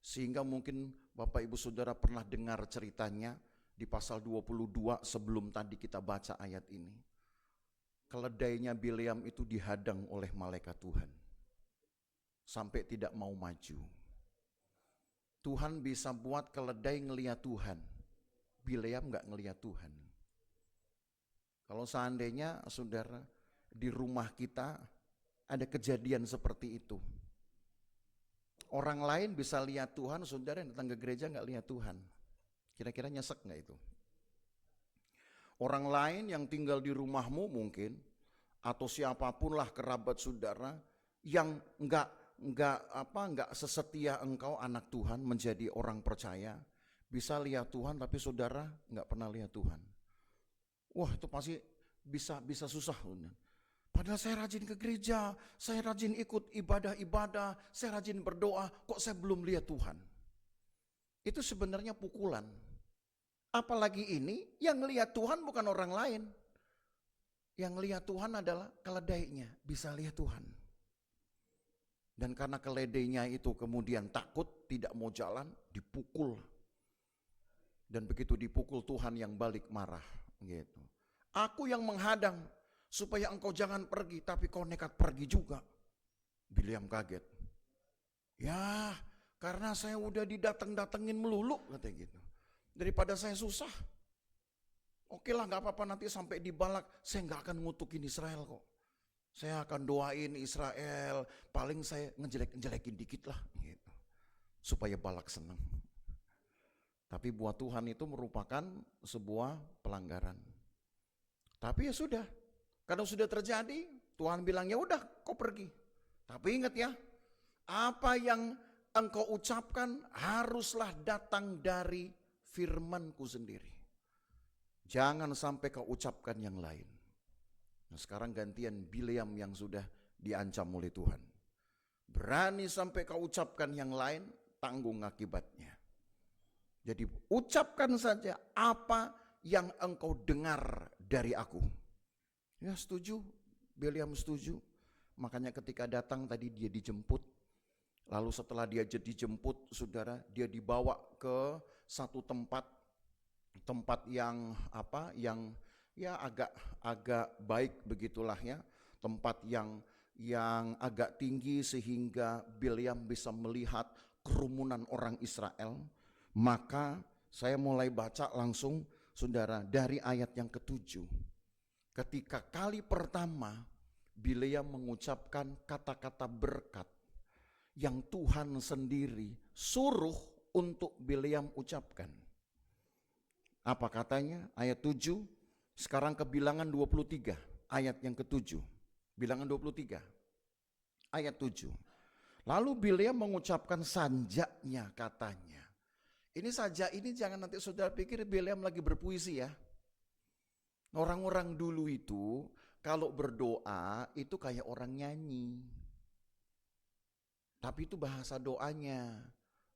S2: sehingga mungkin Bapak Ibu Saudara pernah dengar ceritanya di pasal 22 sebelum tadi kita baca ayat ini. Keledainya Bileam itu dihadang oleh malaikat Tuhan, sampai tidak mau maju. Tuhan bisa buat keledai ngelihat Tuhan, Bileam gak ngelihat Tuhan. Kalau seandainya saudara di rumah kita ada kejadian seperti itu, orang lain bisa lihat Tuhan, saudara yang datang ke gereja gak lihat Tuhan, kira-kira nyesek gak itu? Orang lain yang tinggal di rumahmu mungkin, atau siapapun lah kerabat saudara yang enggak sesetia engkau anak Tuhan menjadi orang percaya, bisa lihat Tuhan tapi saudara enggak pernah lihat Tuhan. Wah itu pasti bisa susah. Padahal saya rajin ke gereja, saya rajin ikut ibadah-ibadah, saya rajin berdoa, kok saya belum lihat Tuhan. Itu sebenarnya pukulan. Apalagi ini yang lihat Tuhan bukan orang lain. Yang lihat Tuhan adalah keledainya, bisa lihat Tuhan. Dan karena keledainya itu kemudian takut, tidak mau jalan, dipukul. Dan begitu dipukul Tuhan yang balik marah. Gitu. Aku yang menghadang supaya engkau jangan pergi, tapi kau nekat pergi juga. Bileam kaget. Ya karena saya udah didateng-datengin melulu, katanya gitu. Daripada saya susah. Oke lah gak apa-apa, nanti sampai di Balak saya gak akan ngutukin Israel kok. Saya akan doain Israel, paling saya ngejelek-jelekin dikit lah gitu, supaya Balak senang. Tapi buat Tuhan itu merupakan sebuah pelanggaran. Tapi ya sudah, kalau sudah terjadi, Tuhan bilang ya udah kau pergi. Tapi ingat ya, apa yang engkau ucapkan haruslah datang dari firman-Ku sendiri. Jangan sampai kau ucapkan yang lain. Nah sekarang gantian Bileam yang sudah diancam oleh Tuhan. Berani sampai kau ucapkan yang lain, tanggung akibatnya. Jadi ucapkan saja apa yang engkau dengar dari aku. Ya setuju, Bileam setuju. Makanya ketika datang tadi dia dijemput. Lalu setelah dia dijemput, saudara, dia dibawa ke satu tempat yang ya agak agak baik begitulah ya, tempat yang agak tinggi sehingga Bileam bisa melihat kerumunan orang Israel. Maka saya mulai baca langsung saudara dari ayat yang ketujuh. Ketika kali pertama Bileam mengucapkan kata-kata berkat yang Tuhan sendiri suruh untuk Bileam ucapkan. Apa katanya? Ayat 7, sekarang ke Bilangan 23, ayat yang ketujuh. Bilangan 23, ayat 7. Lalu Bileam mengucapkan sanjaknya katanya. Ini sajak ini jangan nanti saudara pikir Bileam lagi berpuisi ya. Orang-orang dulu itu kalau berdoa itu kayak orang nyanyi. Tapi itu bahasa doanya.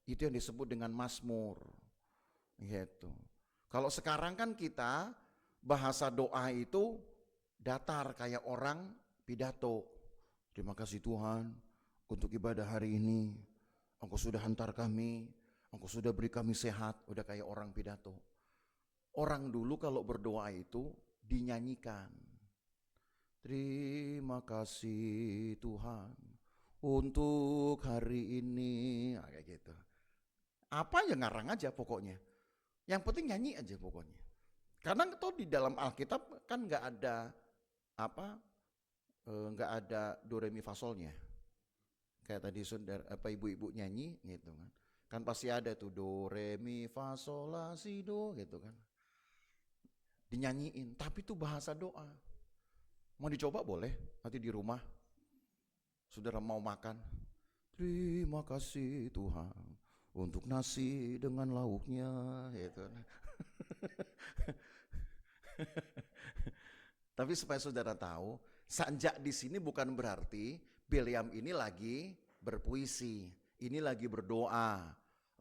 S2: Itu yang disebut dengan mazmur. Gitu. Kalau sekarang kan kita bahasa doa itu datar kayak orang pidato. Terima kasih Tuhan untuk ibadah hari ini. Engkau sudah hantar kami, Engkau sudah beri kami sehat, udah kayak orang pidato. Orang dulu kalau berdoa itu dinyanyikan. Terima kasih Tuhan untuk hari ini, kayak gitu. Apa ya ngarang aja pokoknya. Yang penting nyanyi aja pokoknya. Karena itu di dalam Alkitab kan nggak ada nggak ada do re mi fa solnya. Kayak tadi saudara ibu-ibu nyanyi gitu kan. Kan pasti ada tuh do re mi fa sol la si do gitu kan. Dinyanyiin, tapi itu bahasa doa. Mau dicoba boleh, nanti di rumah. Saudara mau makan, terima kasih Tuhan untuk nasi dengan lauknya, gitu. Tapi supaya saudara tahu, sanjak di sini bukan berarti Bileam ini lagi berpuisi, ini lagi berdoa,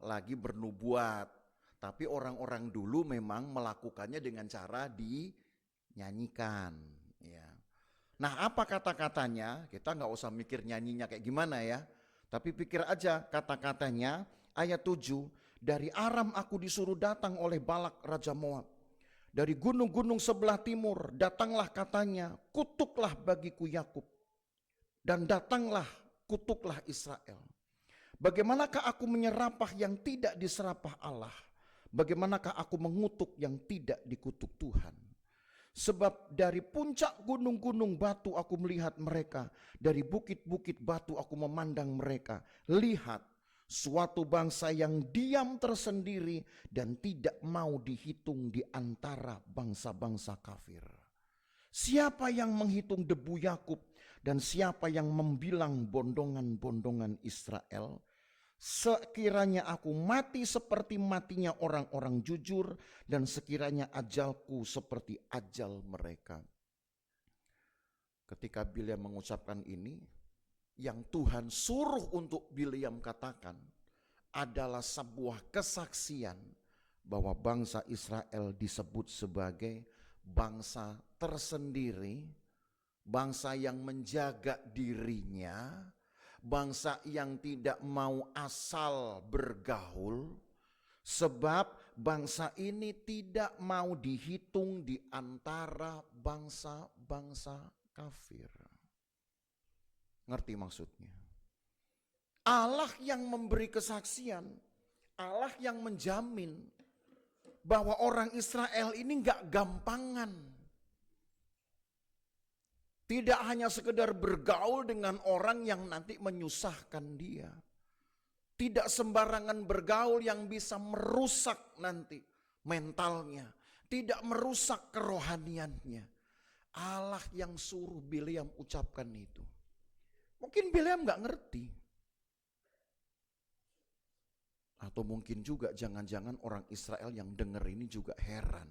S2: lagi bernubuat. Tapi orang-orang dulu memang melakukannya dengan cara dinyanyikan. Ya. Nah apa kata-katanya, kita nggak usah mikir nyanyinya kayak gimana ya. Tapi pikir aja kata-katanya, ayat 7, dari Aram aku disuruh datang oleh Balak Raja Moab. Dari gunung-gunung sebelah timur datanglah katanya, kutuklah bagiku Yakub. Dan datanglah kutuklah Israel. Bagaimanakah aku menyerapah yang tidak diserapah Allah? Bagaimanakah aku mengutuk yang tidak dikutuk Tuhan? Sebab dari puncak gunung-gunung batu aku melihat mereka, dari bukit-bukit batu aku memandang mereka. Lihat, suatu bangsa yang diam tersendiri dan tidak mau dihitung di antara bangsa-bangsa kafir. Siapa yang menghitung debu Yakub dan siapa yang membilang bondongan-bondongan Israel? Sekiranya aku mati seperti matinya orang-orang jujur dan sekiranya ajalku seperti ajal mereka. Ketika Bileam mengucapkan ini, yang Tuhan suruh untuk Bileam katakan adalah sebuah kesaksian bahwa bangsa Israel disebut sebagai bangsa tersendiri, bangsa yang menjaga dirinya, bangsa yang tidak mau asal bergaul, sebab bangsa ini tidak mau dihitung di antara bangsa-bangsa kafir. Ngerti maksudnya? Allah yang memberi kesaksian, Allah yang menjamin bahwa orang Israel ini gak gampangan. Tidak hanya sekedar bergaul dengan orang yang nanti menyusahkan dia. Tidak sembarangan bergaul yang bisa merusak nanti mentalnya. Tidak merusak kerohaniannya. Allah yang suruh Bileam ucapkan itu. Mungkin Bileam gak ngerti. Atau mungkin juga jangan-jangan orang Israel yang dengar ini juga heran.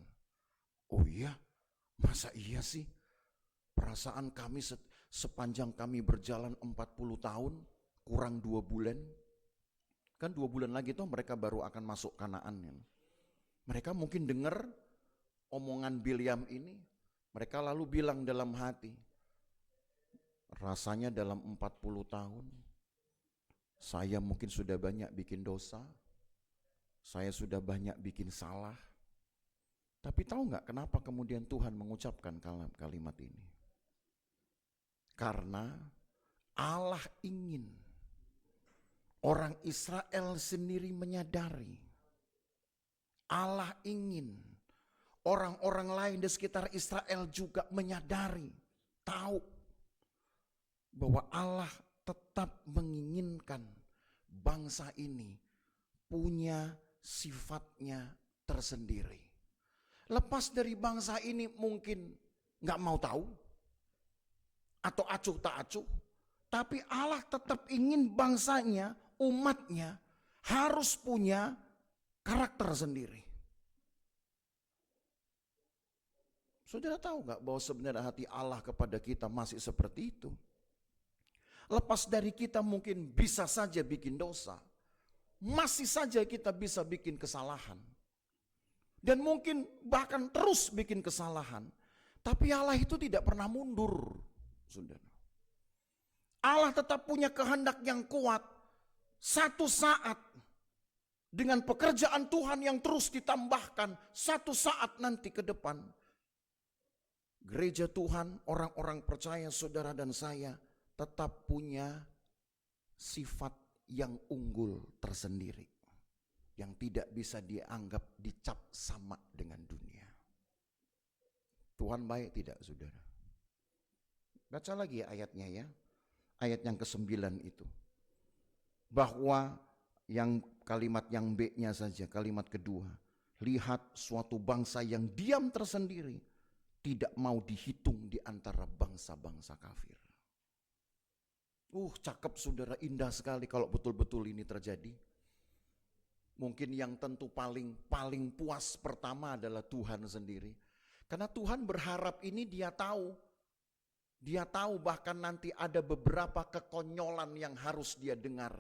S2: Oh iya, masa iya sih? Perasaan kami sepanjang kami berjalan 40 tahun, kurang 2 bulan. Kan 2 bulan lagi tuh mereka baru akan masuk Kanaan. Mereka mungkin dengar omongan Bileam ini, mereka lalu bilang dalam hati, rasanya dalam 40 tahun, saya mungkin sudah banyak bikin dosa, saya sudah banyak bikin salah, Tapi tahu nggak kenapa kemudian Tuhan mengucapkan kalimat ini? Karena Allah ingin orang Israel sendiri menyadari. Allah ingin orang-orang lain di sekitar Israel juga menyadari, tahu bahwa Allah tetap menginginkan bangsa ini punya sifatnya tersendiri. Lepas dari bangsa ini mungkin gak mau tahu atau acuh tak acuh, tapi Allah tetap ingin bangsanya, umatnya harus punya karakter sendiri. Saudara tahu gak bahwa sebenarnya hati Allah kepada kita masih seperti itu? Lepas dari kita mungkin bisa saja bikin dosa, masih saja kita bisa bikin kesalahan. Dan mungkin bahkan terus bikin kesalahan. Tapi Allah itu tidak pernah mundur, saudara. Allah tetap punya kehendak yang kuat. Satu saat dengan pekerjaan Tuhan yang terus ditambahkan, satu saat nanti ke depan, gereja Tuhan, orang-orang percaya saudara dan saya tetap punya sifat yang unggul tersendiri, yang tidak bisa dianggap dicap sama dengan dunia. Tuhan baik tidak, saudara? Baca lagi ayatnya ya. Ayat yang ke-9 itu. Bahwa yang kalimat yang B-nya saja, kalimat kedua. Lihat suatu bangsa yang diam tersendiri, tidak mau dihitung di antara bangsa-bangsa kafir. Cakep saudara, indah sekali kalau betul-betul ini terjadi. Mungkin yang tentu paling puas pertama adalah Tuhan sendiri. Karena Tuhan berharap ini dia tahu. Dia tahu bahkan nanti ada beberapa kekonyolan yang harus dia dengar.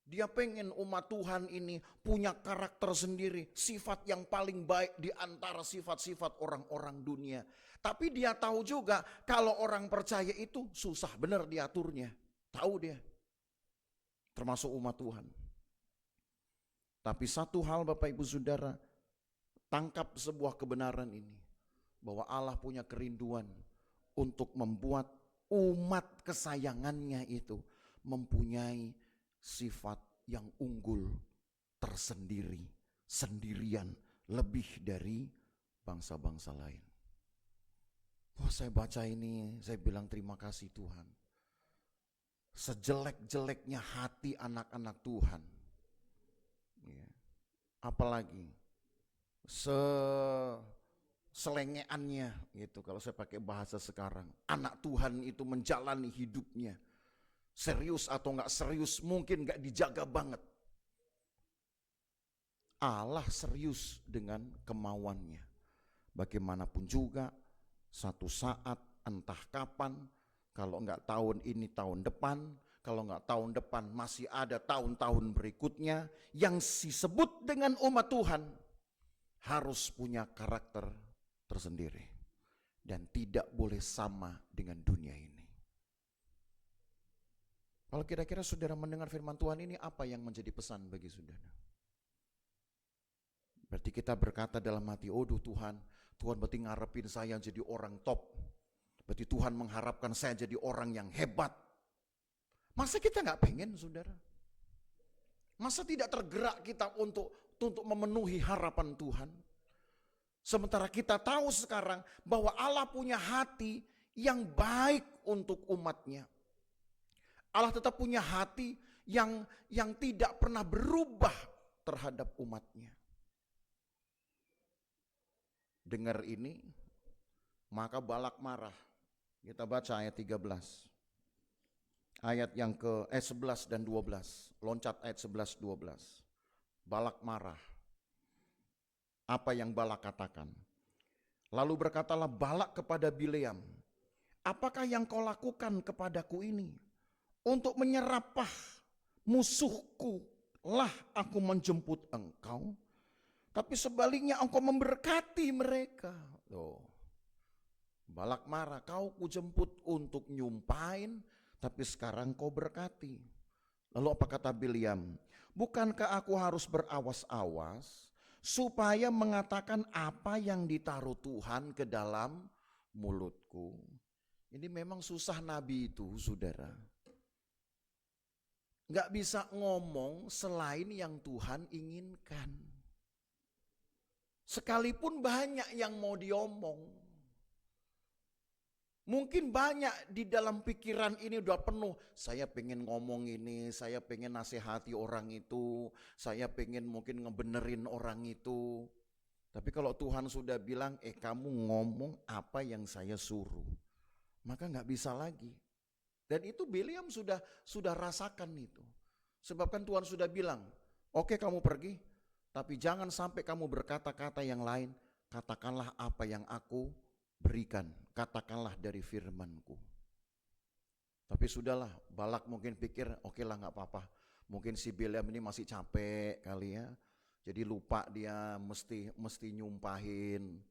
S2: Dia pengen umat Tuhan ini punya karakter sendiri, sifat yang paling baik di antara sifat-sifat orang-orang dunia. Tapi dia tahu juga kalau orang percaya itu susah benar diaturnya. Tahu dia. Termasuk umat Tuhan. Tapi satu hal Bapak Ibu Saudara, tangkap sebuah kebenaran ini. Bahwa Allah punya kerinduan untuk membuat umat kesayangannya itu mempunyai sifat yang unggul tersendiri, sendirian, lebih dari bangsa-bangsa lain. Saya baca ini, saya bilang terima kasih Tuhan. Sejelek-jeleknya hati anak-anak Tuhan, ya, apalagi selengeannya gitu, kalau saya pakai bahasa sekarang, anak Tuhan itu menjalani hidupnya serius atau enggak serius, mungkin enggak dijaga banget. Allah serius dengan kemauannya. Bagaimanapun juga, satu saat entah kapan, kalau enggak tahun ini tahun depan, kalau enggak tahun depan masih ada tahun-tahun berikutnya, yang disebut dengan umat Tuhan harus punya karakter tersendiri dan tidak boleh sama dengan dunia ini. Kalau kira-kira saudara mendengar firman Tuhan ini, apa yang menjadi pesan bagi saudara? Berarti kita berkata dalam hati, Tuhan berarti ngarepin saya jadi orang top. Berarti Tuhan mengharapkan saya jadi orang yang hebat. Masa kita gak pengen saudara? Masa tidak tergerak kita untuk memenuhi harapan Tuhan? Sementara kita tahu sekarang bahwa Allah punya hati yang baik untuk umatnya. Allah tetap punya hati yang tidak pernah berubah terhadap umatnya. Dengar ini, maka Balak marah. Kita baca ayat 13. Ayat yang ke 11 dan 12. Loncat ayat 11, 12. Balak marah. Apa yang Balak katakan? Lalu berkatalah Balak kepada Bileam, apakah yang kau lakukan kepadaku ini? Untuk menyerapah musuhku lah aku menjemput engkau, tapi sebaliknya engkau memberkati mereka. Balak marah, kau kujemput untuk nyumpain, tapi sekarang kau berkati. Lalu apa kata Bileam? Bukankah aku harus berawas-awas supaya mengatakan apa yang ditaruh Tuhan ke dalam mulutku. Ini memang susah nabi itu, saudara. Nggak bisa ngomong selain yang Tuhan inginkan. Sekalipun banyak yang mau diomong. Mungkin banyak di dalam pikiran ini udah penuh. Saya pengen ngomong ini, saya pengen nasihati orang itu, saya pengen mungkin ngebenerin orang itu. Tapi kalau Tuhan sudah bilang, kamu ngomong apa yang saya suruh, maka nggak bisa lagi. Dan itu Bileam sudah rasakan itu. Sebab kan Tuhan sudah bilang, oke kamu pergi, tapi jangan sampai kamu berkata-kata yang lain. Katakanlah apa yang aku berikan, katakanlah dari firman-Ku. Tapi sudahlah, Balak mungkin pikir, oke lah gak apa-apa. Mungkin si Bileam ini masih capek kali ya. Jadi lupa dia mesti nyumpahin.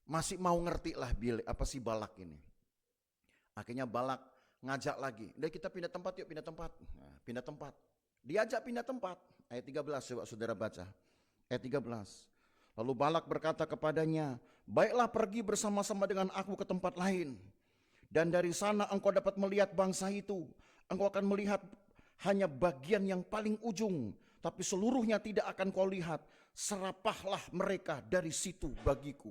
S2: Masih mau ngerti lah si Balak ini. Akhirnya Balak ngajak lagi, udah kita pindah tempat yuk, pindah tempat. Nah, pindah tempat. Diajak pindah tempat. Ayat 13 coba saudara baca. Ayat 13. Lalu Balak berkata kepadanya, baiklah pergi bersama-sama dengan aku ke tempat lain. Dan dari sana engkau dapat melihat bangsa itu. Engkau akan melihat hanya bagian yang paling ujung. Tapi seluruhnya tidak akan kau lihat. Serapahlah mereka dari situ bagiku.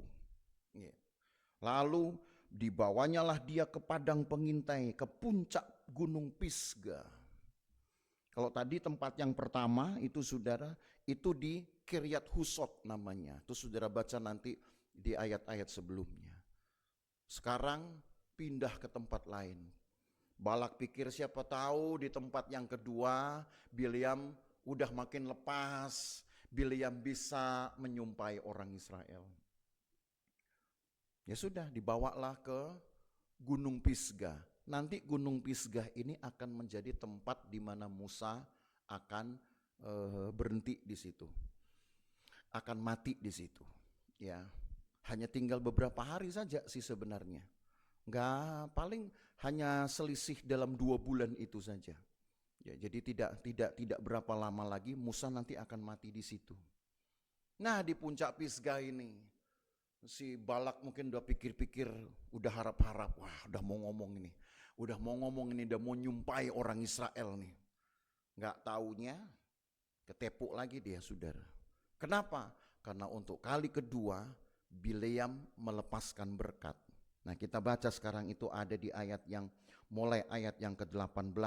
S2: Lalu dibawanyalah dia ke padang pengintai, ke puncak gunung Pisga. Kalau tadi tempat yang pertama itu saudara, itu di Kiryat Husot namanya. Itu saudara baca nanti di ayat-ayat sebelumnya. Sekarang pindah ke tempat lain. Balak pikir siapa tahu di tempat yang kedua Bileam udah makin lepas. Bileam bisa menyumpai orang Israel. Ya sudah, dibawalah ke Gunung Pisgah. Nanti Gunung Pisgah ini akan menjadi tempat di mana Musa akan berhenti di situ. Akan mati di situ. Ya, hanya tinggal beberapa hari saja sih sebenarnya. Enggak, paling hanya selisih dalam 2 bulan itu saja. Ya, jadi tidak berapa lama lagi Musa nanti akan mati di situ. Nah, di puncak Pisgah ini si Balak mungkin udah pikir-pikir, udah harap-harap, wah udah mau ngomong ini, udah mau nyumpai orang Israel nih. Nggak taunya ketepuk lagi dia saudara. Kenapa? Karena untuk kali kedua Bileam melepaskan berkat. Nah kita baca sekarang itu ada di ayat yang mulai ayat yang ke-18.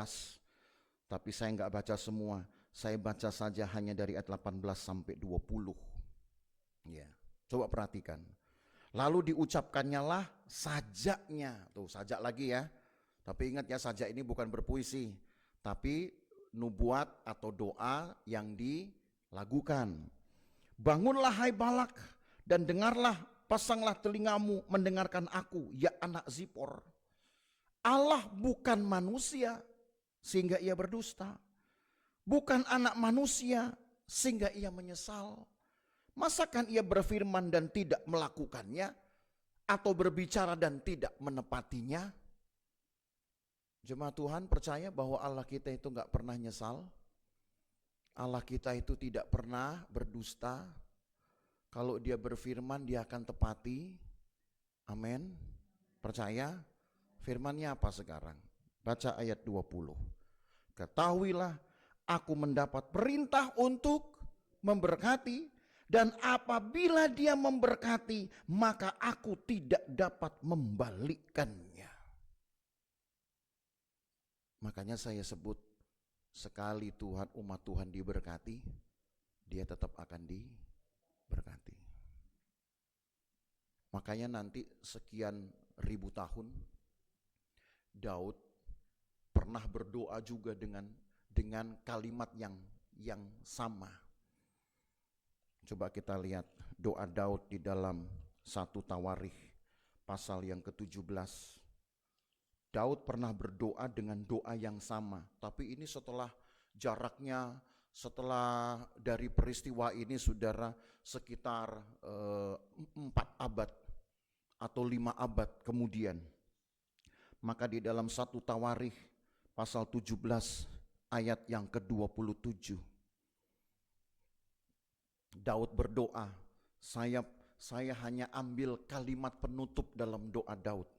S2: Tapi saya nggak baca semua, saya baca saja hanya dari ayat 18 sampai 20. Ya, coba perhatikan. Lalu diucapkannya lah sajaknya. Tuh sajak lagi ya. Tapi ingat ya, sajak ini bukan berpuisi, tapi nubuat atau doa yang dilakukan. Bangunlah hai Balak dan dengarlah, pasanglah telingamu mendengarkan aku, ya anak Zippor. Allah bukan manusia sehingga ia berdusta. Bukan anak manusia sehingga ia menyesal. Masakan ia berfirman dan tidak melakukannya, atau berbicara dan tidak menepatinya? Jemaat Tuhan percaya bahwa Allah kita itu gak pernah nyesal. Allah kita itu tidak pernah berdusta. Kalau dia berfirman dia akan tepati. Amin. Percaya? Firmannya apa sekarang? Baca ayat 20. Ketahuilah aku mendapat perintah untuk memberkati, dan apabila dia memberkati maka aku tidak dapat membalikkannya. Makanya saya sebut, sekali Tuhan umat Tuhan diberkati, dia tetap akan diberkati. Makanya nanti sekian ribu tahun Daud pernah berdoa juga dengan kalimat yang sama. Coba kita lihat doa Daud di dalam 1 Tawarikh pasal yang ke-17. Daud pernah berdoa dengan doa yang sama, tapi ini setelah jaraknya, setelah dari peristiwa ini saudara sekitar 4 abad atau 5 abad kemudian. Maka di dalam 1 Tawarikh pasal 17 ayat yang ke-27. Daud berdoa, saya hanya ambil kalimat penutup dalam doa Daud.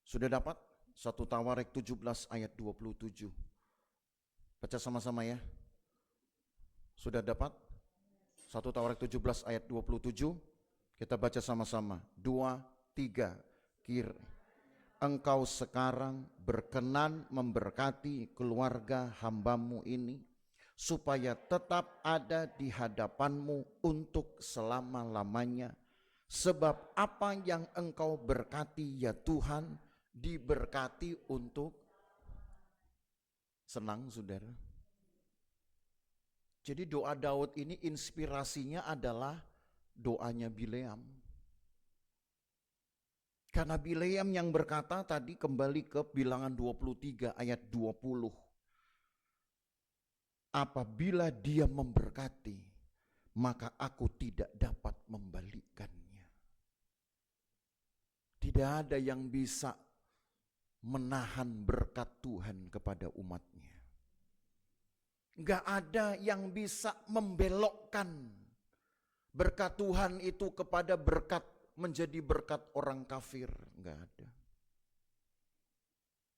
S2: Sudah dapat? 1 Tawarik 17 ayat 27. Baca sama-sama ya. Sudah dapat? 1 Tawarik 17 ayat 27. Kita baca sama-sama. 2, 3. Engkau sekarang berkenan memberkati keluarga hambamu ini, supaya tetap ada di hadapanmu untuk selama-lamanya. Sebab apa yang engkau berkati ya Tuhan, diberkati untuk senang, saudara. Jadi doa Daud ini inspirasinya adalah doanya Bileam. Karena Bileam yang berkata tadi, kembali ke Bilangan 23 ayat 20. Apabila dia memberkati, maka aku tidak dapat membalikkannya. Tidak ada yang bisa menahan berkat Tuhan kepada umatnya. Enggak ada yang bisa membelokkan berkat Tuhan itu kepada berkat menjadi berkat orang kafir. Enggak ada.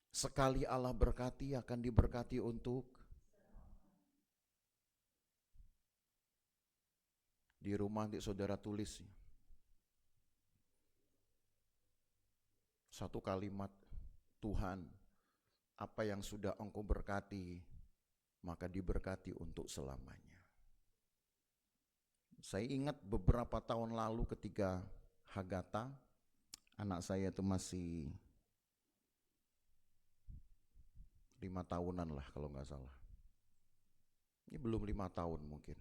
S2: Sekali Allah berkati akan diberkati untuk di rumah. Nanti saudara tulis satu kalimat, Tuhan, apa yang sudah engkau berkati, maka diberkati untuk selamanya. Saya ingat beberapa tahun lalu ketika Hagatha, anak saya itu masih 5 tahunan lah kalau nggak salah. Ini belum 5 tahun mungkin.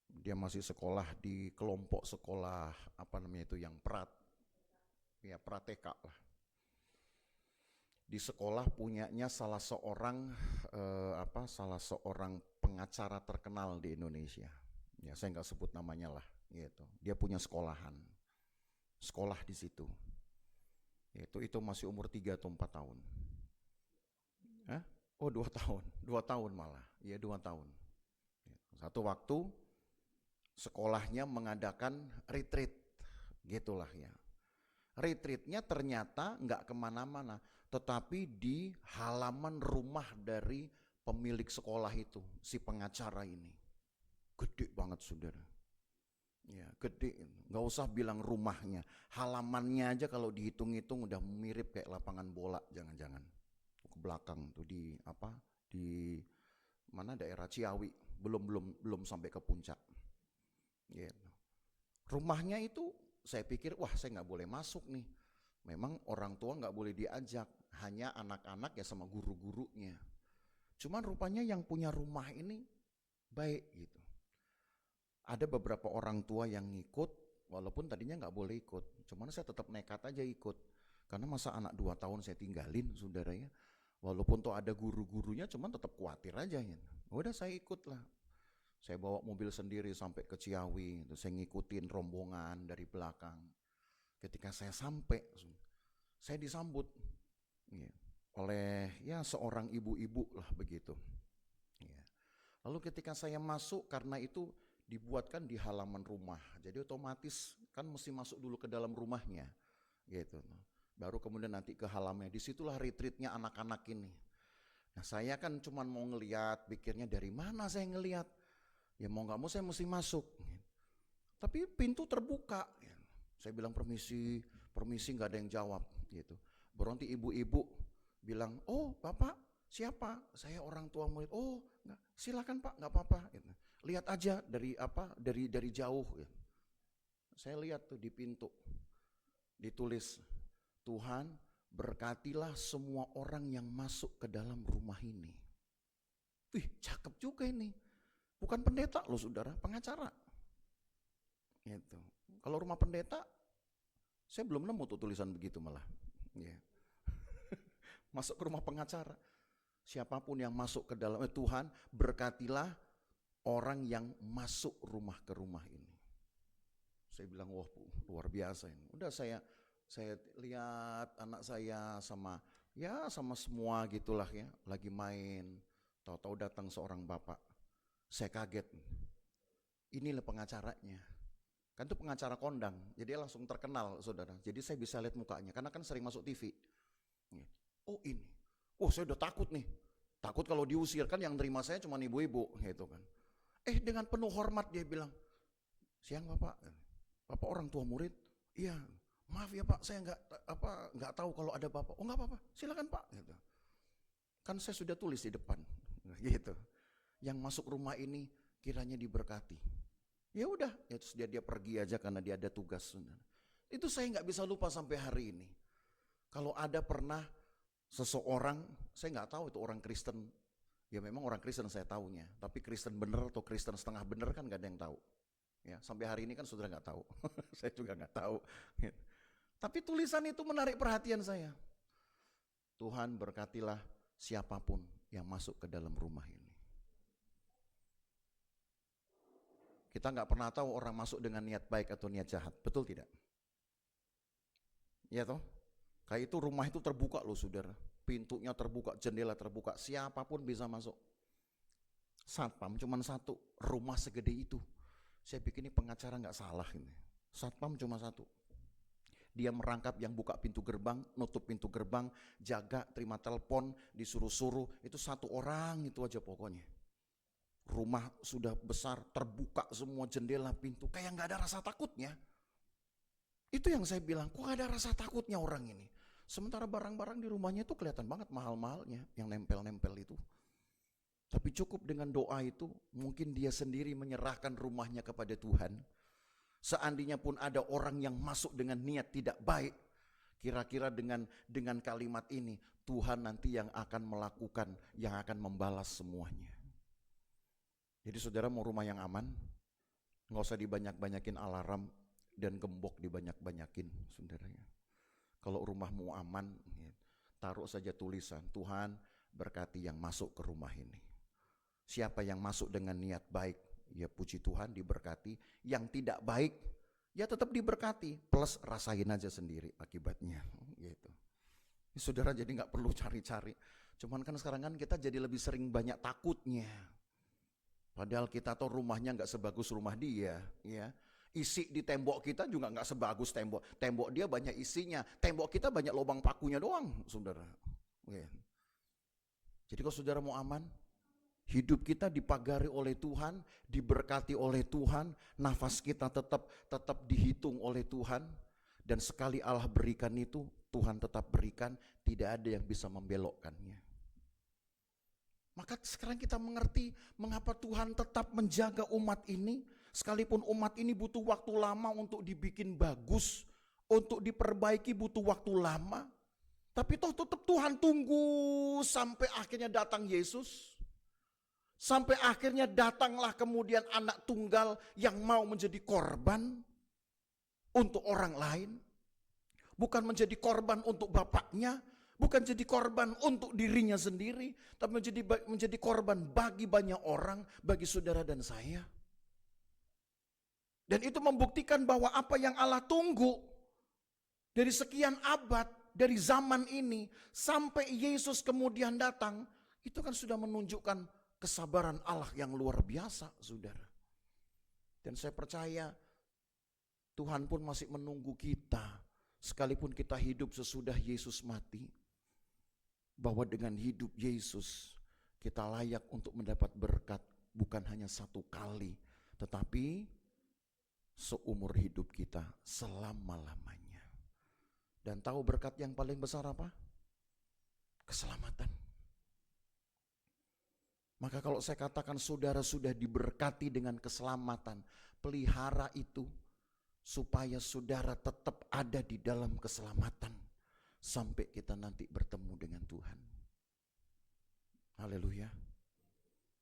S2: Dia masih sekolah di kelompok sekolah yang prateka lah. Di sekolah punyanya salah seorang pengacara terkenal di Indonesia. Ya saya nggak sebut namanya lah, gitu. Dia punya sekolah di situ. Itu masih umur 3 atau 4 tahun. Oh 2 tahun malah, ya 2 tahun. Satu waktu sekolahnya mengadakan retreat, gitulah ya. Retreatnya ternyata nggak kemana-mana, tetapi di halaman rumah dari pemilik sekolah itu, si pengacara ini. Gede banget saudara. Ya gede, nggak usah bilang rumahnya, halamannya aja kalau dihitung-hitung udah mirip kayak lapangan bola, jangan-jangan. Ke belakang tuh di mana daerah Ciawi, belum sampai ke puncak. Gitu. Rumahnya itu saya pikir, wah saya nggak boleh masuk nih. Memang orang tua nggak boleh diajak, hanya anak-anak ya sama guru-gurunya. Cuman rupanya yang punya rumah ini baik gitu. Ada beberapa orang tua yang ngikut, walaupun tadinya nggak boleh ikut. Cuman saya tetap nekat aja ikut. Karena masa anak 2 tahun saya tinggalin, saudara ya. Walaupun tuh ada guru-gurunya, cuman tetap khawatir aja ya. Udah saya ikut lah. Saya bawa mobil sendiri sampai ke Ciawi, terus saya ngikutin rombongan dari belakang. Ketika saya sampai, saya disambut oleh seorang ibu-ibu lah begitu. Lalu ketika saya masuk, karena itu dibuatkan di halaman rumah, jadi otomatis kan mesti masuk dulu ke dalam rumahnya, gitu. Baru kemudian nanti ke halamannya. Disitulah retreatnya anak-anak ini. Nah saya kan cuman mau ngeliat, pikirnya dari mana saya ngeliat? Ya mau gak mau saya mesti masuk. Tapi pintu terbuka. Saya bilang permisi gak ada yang jawab. Gitu. Berhenti ibu-ibu bilang, oh bapak siapa? Saya orang tua murid. Oh enggak, silakan pak, gak apa-apa. Gitu. Lihat aja dari jauh. Gitu. Saya lihat tuh di pintu ditulis, Tuhan berkatilah semua orang yang masuk ke dalam rumah ini. Wih cakep juga ini. Bukan pendeta loh saudara, pengacara. Gitu. Kalau rumah pendeta, saya belum nemu tuh tulisan begitu malah. Yeah. Masuk ke rumah pengacara. Siapapun yang masuk ke dalam, Tuhan berkatilah orang yang masuk rumah ke rumah ini. Saya bilang, wah luar biasa ini. Udah saya lihat anak saya sama semua gitulah ya, lagi main. Tahu-tahu datang seorang bapak. Saya kaget. inilah pengacaranya. Kan itu pengacara kondang, jadi dia langsung terkenal saudara. Jadi saya bisa lihat mukanya, karena kan sering masuk TV. Oh ini, oh saya udah takut nih. Takut kalau diusir, kan yang terima saya cuma ibu-ibu gitu kan. Dengan penuh hormat dia bilang, siang Bapak, Bapak orang tua murid? Iya, maaf ya Pak, saya nggak tahu kalau ada Bapak. Oh nggak apa-apa, silakan Pak. Gitu. Kan saya sudah tulis di depan, gitu. Yang masuk rumah ini kiranya diberkati. Ya udah, ya terus dia pergi aja karena dia ada tugas. Itu saya nggak bisa lupa sampai hari ini. Kalau ada pernah seseorang, saya nggak tahu itu orang Kristen. Ya memang orang Kristen saya tahunya, tapi Kristen bener atau Kristen setengah bener kan nggak ada yang tahu. Ya sampai hari ini kan saudara nggak tahu, saya juga nggak tahu. Tapi tulisan itu menarik perhatian saya. Tuhan berkatilah siapapun yang masuk ke dalam rumah ini. Kita nggak pernah tahu orang masuk dengan niat baik atau niat jahat, betul tidak? Iya toh? Kayak itu rumah itu terbuka loh saudara, pintunya terbuka, jendela terbuka, siapapun bisa masuk. Satpam cuma satu, rumah segede itu. Saya pikir ini pengacara nggak salah ini. Satpam cuma satu. Dia merangkap yang buka pintu gerbang, nutup pintu gerbang, jaga, terima telepon, disuruh-suruh, itu satu orang itu aja pokoknya. Rumah sudah besar, terbuka semua jendela, pintu, kayak nggak ada rasa takutnya. Itu yang saya bilang, kok ada rasa takutnya orang ini. Sementara barang-barang di rumahnya itu kelihatan banget mahal-mahalnya, yang nempel-nempel itu. Tapi cukup dengan doa itu, mungkin dia sendiri menyerahkan rumahnya kepada Tuhan. Seandainya pun ada orang yang masuk dengan niat tidak baik, kira-kira dengan kalimat ini, Tuhan nanti yang akan melakukan, yang akan membalas semuanya. Jadi saudara mau rumah yang aman, nggak usah dibanyak-banyakin alarm dan gembok dibanyak-banyakin, saudaranya. Kalau rumahmu aman, taruh saja tulisan, Tuhan berkati yang masuk ke rumah ini. Siapa yang masuk dengan niat baik, ya puji Tuhan diberkati. Yang tidak baik, ya tetap diberkati. Plus rasain aja sendiri akibatnya. Gitu. Saudara jadi nggak perlu cari-cari. Cuman kan sekarang kan kita jadi lebih sering banyak takutnya. Padahal kita tahu rumahnya nggak sebagus rumah dia, ya. Isi di tembok kita juga nggak sebagus tembok dia banyak isinya. Tembok kita banyak lubang pakunya doang, saudara. Ya. Jadi kalau saudara mau aman, hidup kita dipagari oleh Tuhan, diberkati oleh Tuhan, nafas kita tetap dihitung oleh Tuhan, dan sekali Allah berikan itu, Tuhan tetap berikan, tidak ada yang bisa membelokkannya. Maka sekarang kita mengerti mengapa Tuhan tetap menjaga umat ini, sekalipun umat ini butuh waktu lama untuk dibikin bagus, untuk diperbaiki butuh waktu lama, tapi toh tetap Tuhan tunggu sampai akhirnya datang Yesus. Sampai akhirnya datanglah kemudian anak tunggal yang mau menjadi korban untuk orang lain. Bukan menjadi korban untuk bapaknya, bukan jadi korban untuk dirinya sendiri, tapi menjadi korban bagi banyak orang, bagi saudara dan saya. Dan itu membuktikan bahwa apa yang Allah tunggu dari sekian abad, dari zaman ini, sampai Yesus kemudian datang, itu kan sudah menunjukkan kesabaran Allah yang luar biasa, saudara. Dan saya percaya Tuhan pun masih menunggu kita, sekalipun kita hidup sesudah Yesus mati, bahwa dengan hidup Yesus kita layak untuk mendapat berkat bukan hanya satu kali, tetapi seumur hidup kita selama-lamanya. Dan tahu berkat yang paling besar apa? Keselamatan. Maka kalau saya katakan saudara sudah diberkati dengan keselamatan, pelihara itu supaya saudara tetap ada di dalam keselamatan sampai kita nanti bertemu dengan Tuhan. Haleluya.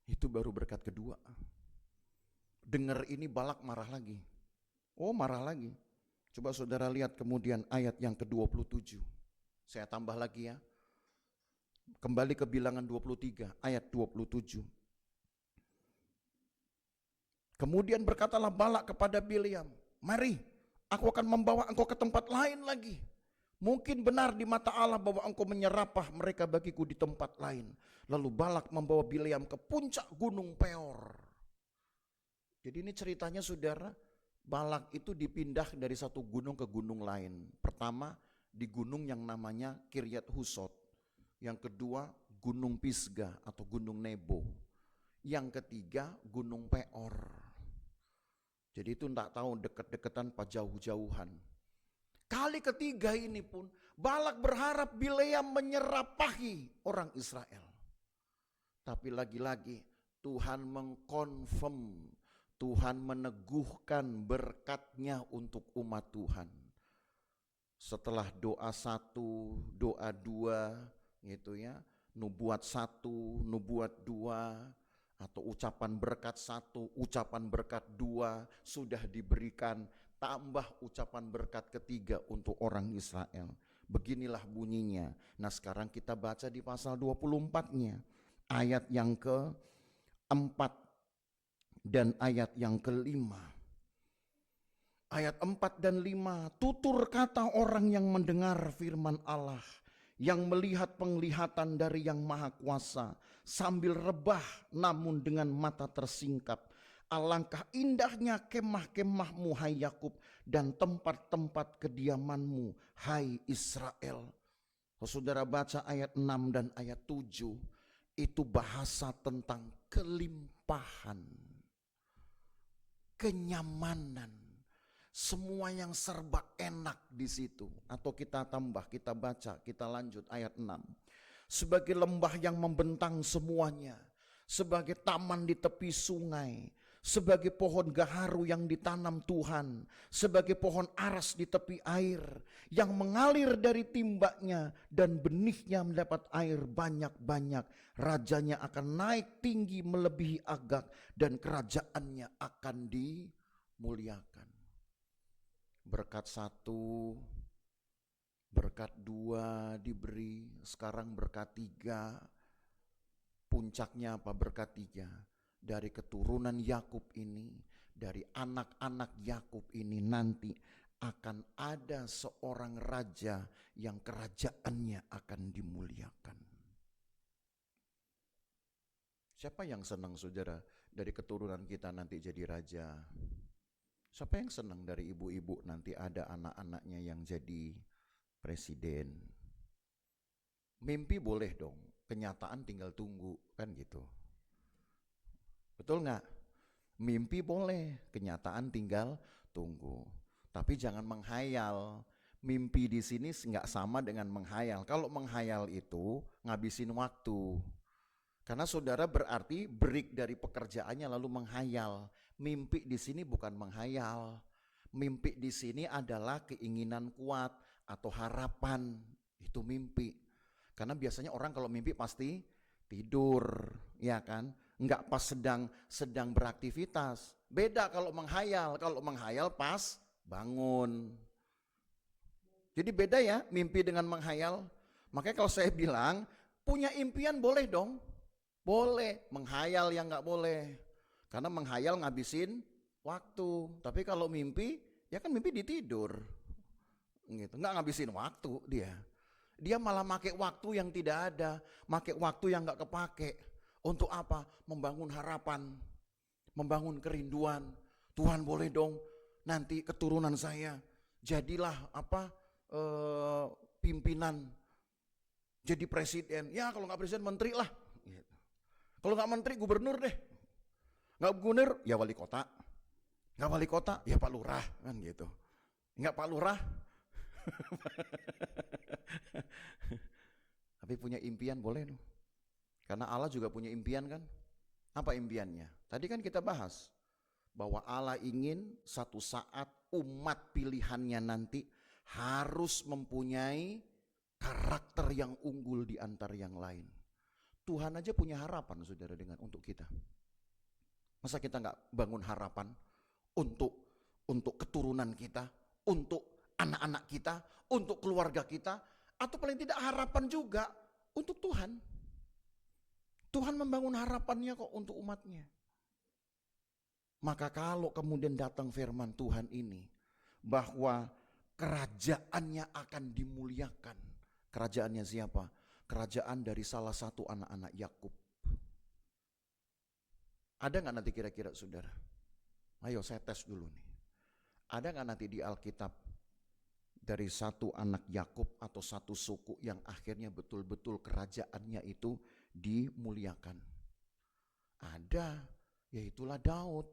S2: Itu baru berkat kedua. Dengar ini Balak marah lagi. Oh, marah lagi. Coba saudara lihat kemudian ayat yang ke-27. Saya tambah lagi ya. Kembali ke Bilangan 23 ayat 27. Kemudian berkatalah Balak kepada Bileam, mari aku akan membawa engkau ke tempat lain lagi. Mungkin benar di mata Allah bahwa engkau menyerapah mereka bagiku di tempat lain. Lalu Balak membawa Bileam ke puncak gunung Peor. Jadi ini ceritanya saudara, Balak itu dipindah dari satu gunung ke gunung lain. Pertama di gunung yang namanya Kiryat Husot. Yang kedua Gunung Pisgah atau Gunung Nebo. Yang ketiga Gunung Peor. Jadi itu tak tahu deket-deketan apa jauh-jauhan. Kali ketiga ini pun Balak berharap Bileam menyerapahi orang Israel. Tapi lagi-lagi Tuhan mengkonfirm, Tuhan meneguhkan berkatnya untuk umat Tuhan. Setelah doa 1, doa 2 gitu ya, nubuat 1, nubuat 2, atau ucapan berkat 1, ucapan berkat 2 sudah diberikan, tambah ucapan berkat ketiga untuk orang Israel. Beginilah bunyinya. Nah sekarang kita baca di pasal 24-nya. Ayat yang ke-4 dan ayat yang ke-5. Ayat 4 dan 5, tutur kata orang yang mendengar firman Allah, yang melihat penglihatan dari Yang Maha Kuasa, sambil rebah namun dengan mata tersingkap. Alangkah indahnya kemah-kemahmu hai Yakub, dan tempat-tempat kediamanmu hai Israel. Saudara baca ayat 6 dan ayat 7, itu bahasa tentang kelimpahan, kenyamanan, semua yang serba enak di situ. Atau kita tambah, kita baca, kita lanjut ayat 6. Sebagai lembah yang membentang semuanya, sebagai taman di tepi sungai, sebagai pohon gaharu yang ditanam Tuhan, sebagai pohon aras di tepi air, yang mengalir dari timbaknya dan benihnya mendapat air banyak-banyak. Rajanya akan naik tinggi melebihi Agag, dan kerajaannya akan dimuliakan. Berkat 1, berkat 2 diberi, sekarang berkat 3. Puncaknya apa? Berkat 3. Dari keturunan Yakub ini, dari anak-anak Yakub ini nanti akan ada seorang raja yang kerajaannya akan dimuliakan. Siapa yang senang saudara dari keturunan kita nanti jadi raja? Siapa yang senang dari ibu-ibu nanti ada anak-anaknya yang jadi presiden? Mimpi boleh dong, kenyataan tinggal tunggu, kan gitu. Betul nggak? Mimpi boleh, kenyataan tinggal tunggu. Tapi jangan menghayal. Mimpi di sini nggak sama dengan menghayal. Kalau menghayal itu ngabisin waktu. Karena saudara berarti break dari pekerjaannya lalu menghayal. Mimpi di sini bukan menghayal. Mimpi di sini adalah keinginan kuat atau harapan. Itu mimpi. Karena biasanya orang kalau mimpi pasti tidur, ya kan? Enggak pas sedang beraktivitas. Beda kalau menghayal. Kalau menghayal pas bangun. Jadi beda ya mimpi dengan menghayal. Makanya kalau saya bilang punya impian boleh dong. Boleh, menghayal yang nggak boleh. Karena menghayal ngabisin waktu. Tapi kalau mimpi, ya kan mimpi ditidur. Gitu. Nggak ngabisin waktu dia. Dia malah pakai waktu yang tidak ada. Pakai waktu yang nggak kepake. Untuk apa? Membangun harapan. Membangun kerinduan. Tuhan boleh dong nanti keturunan saya. Jadilah pimpinan. Jadi presiden. Ya kalau nggak presiden menteri lah. Kalau nggak menteri gubernur deh, nggak gubernur ya wali kota, nggak wali kota ya Pak Lurah kan gitu, nggak Pak Lurah, tapi punya impian boleh dong, karena Allah juga punya impian kan, apa impiannya? Tadi kan kita bahas bahwa Allah ingin satu saat umat pilihannya nanti harus mempunyai karakter yang unggul di antara yang lain. Tuhan aja punya harapan saudara untuk kita. Masa kita nggak bangun harapan untuk keturunan kita, untuk anak-anak kita, untuk keluarga kita, atau paling tidak harapan juga untuk Tuhan. Tuhan membangun harapannya kok untuk umatnya. Maka kalau kemudian datang firman Tuhan ini, bahwa kerajaannya akan dimuliakan. Kerajaannya siapa? Kerajaan dari salah satu anak-anak Yakub. Ada nggak nanti kira-kira saudara? Ayo saya tes dulu nih. Ada nggak nanti di Alkitab dari satu anak Yakub atau satu suku yang akhirnya betul-betul kerajaannya itu dimuliakan? Ada, yaitulah Daud.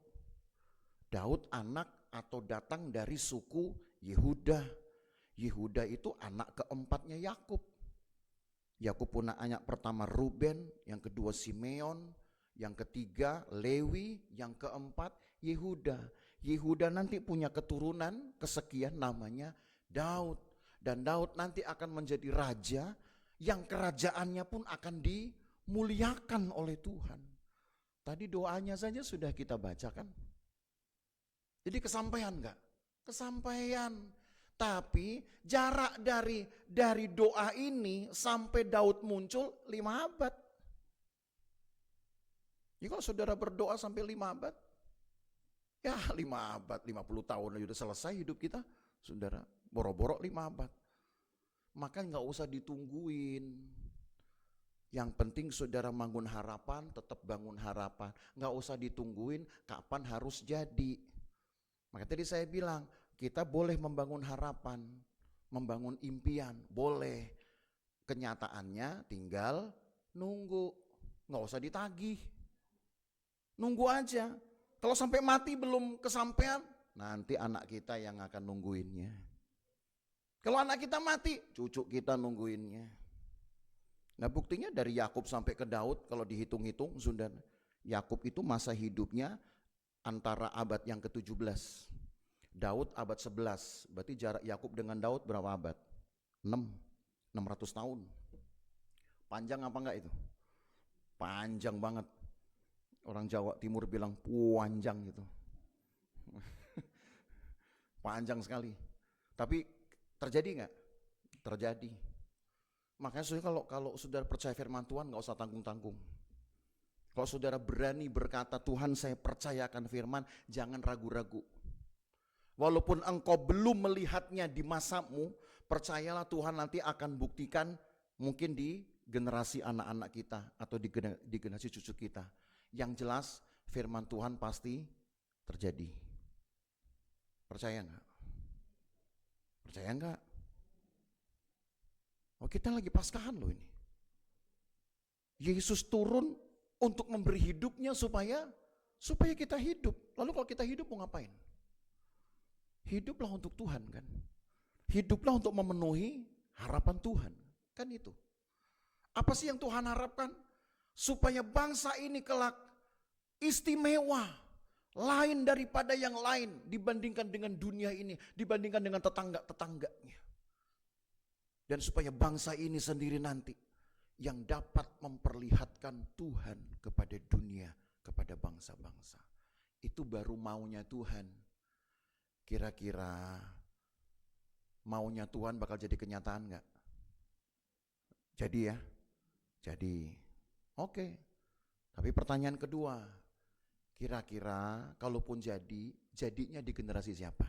S2: Daud anak atau datang dari suku Yehuda. Yehuda itu anak keempatnya Yakub. Yakub punya anak pertama Ruben, yang kedua Simeon, yang ketiga Lewi, yang keempat Yehuda. Yehuda nanti punya keturunan kesekian namanya Daud. Dan Daud nanti akan menjadi raja yang kerajaannya pun akan dimuliakan oleh Tuhan. Tadi doanya saja sudah kita bacakan. Jadi kesampaian enggak? Kesampaian. Tapi jarak dari doa ini sampai Daud muncul 5 abad. Ya kalau saudara berdoa sampai 5 abad, ya 5 abad, 50 tahun aja udah selesai hidup kita. Saudara, boro-boro 5 abad. Maka nggak usah ditungguin. Yang penting saudara bangun harapan, tetap bangun harapan. Nggak usah ditungguin kapan harus jadi. Maka tadi saya bilang, kita boleh membangun harapan, membangun impian, boleh. Kenyataannya tinggal nunggu, nggak usah ditagih. Nunggu aja. Kalau sampai mati belum kesampaian, nanti anak kita yang akan nungguinnya. Kalau anak kita mati, cucu kita nungguinnya. Nah buktinya dari Yakub sampai ke Daud, kalau dihitung-hitung, saudara, Yakub itu masa hidupnya antara abad yang ke-17. Daud abad 11, berarti jarak Yakub dengan Daud berapa abad? 600 tahun. Panjang apa enggak itu? Panjang banget. Orang Jawa Timur bilang panjang gitu. Panjang sekali. Tapi terjadi enggak? Terjadi. Makanya saudara kalau saudara percaya firman Tuhan enggak usah tanggung-tanggung. Kalau saudara berani berkata Tuhan saya percayakan firman, jangan ragu-ragu. Walaupun engkau belum melihatnya di masamu, percayalah Tuhan nanti akan buktikan mungkin di generasi anak-anak kita atau di generasi cucu kita. Yang jelas firman Tuhan pasti terjadi. Percaya enggak? Percaya enggak? Oh kita lagi Paskahan loh ini. Yesus turun untuk memberi hidupnya supaya kita hidup. Lalu kalau kita hidup mau ngapain? Hiduplah untuk Tuhan kan. Hiduplah untuk memenuhi harapan Tuhan. Kan itu. Apa sih yang Tuhan harapkan? Supaya bangsa ini kelak istimewa. Lain daripada yang lain dibandingkan dengan dunia ini. Dibandingkan dengan tetangga-tetangganya. Dan supaya bangsa ini sendiri nanti yang dapat memperlihatkan Tuhan kepada dunia, kepada bangsa-bangsa. Itu baru maunya Tuhan. Kira-kira maunya Tuhan bakal jadi kenyataan enggak? Jadi ya? Jadi. Oke. Tapi pertanyaan kedua, kira-kira kalaupun jadi, jadinya di generasi siapa?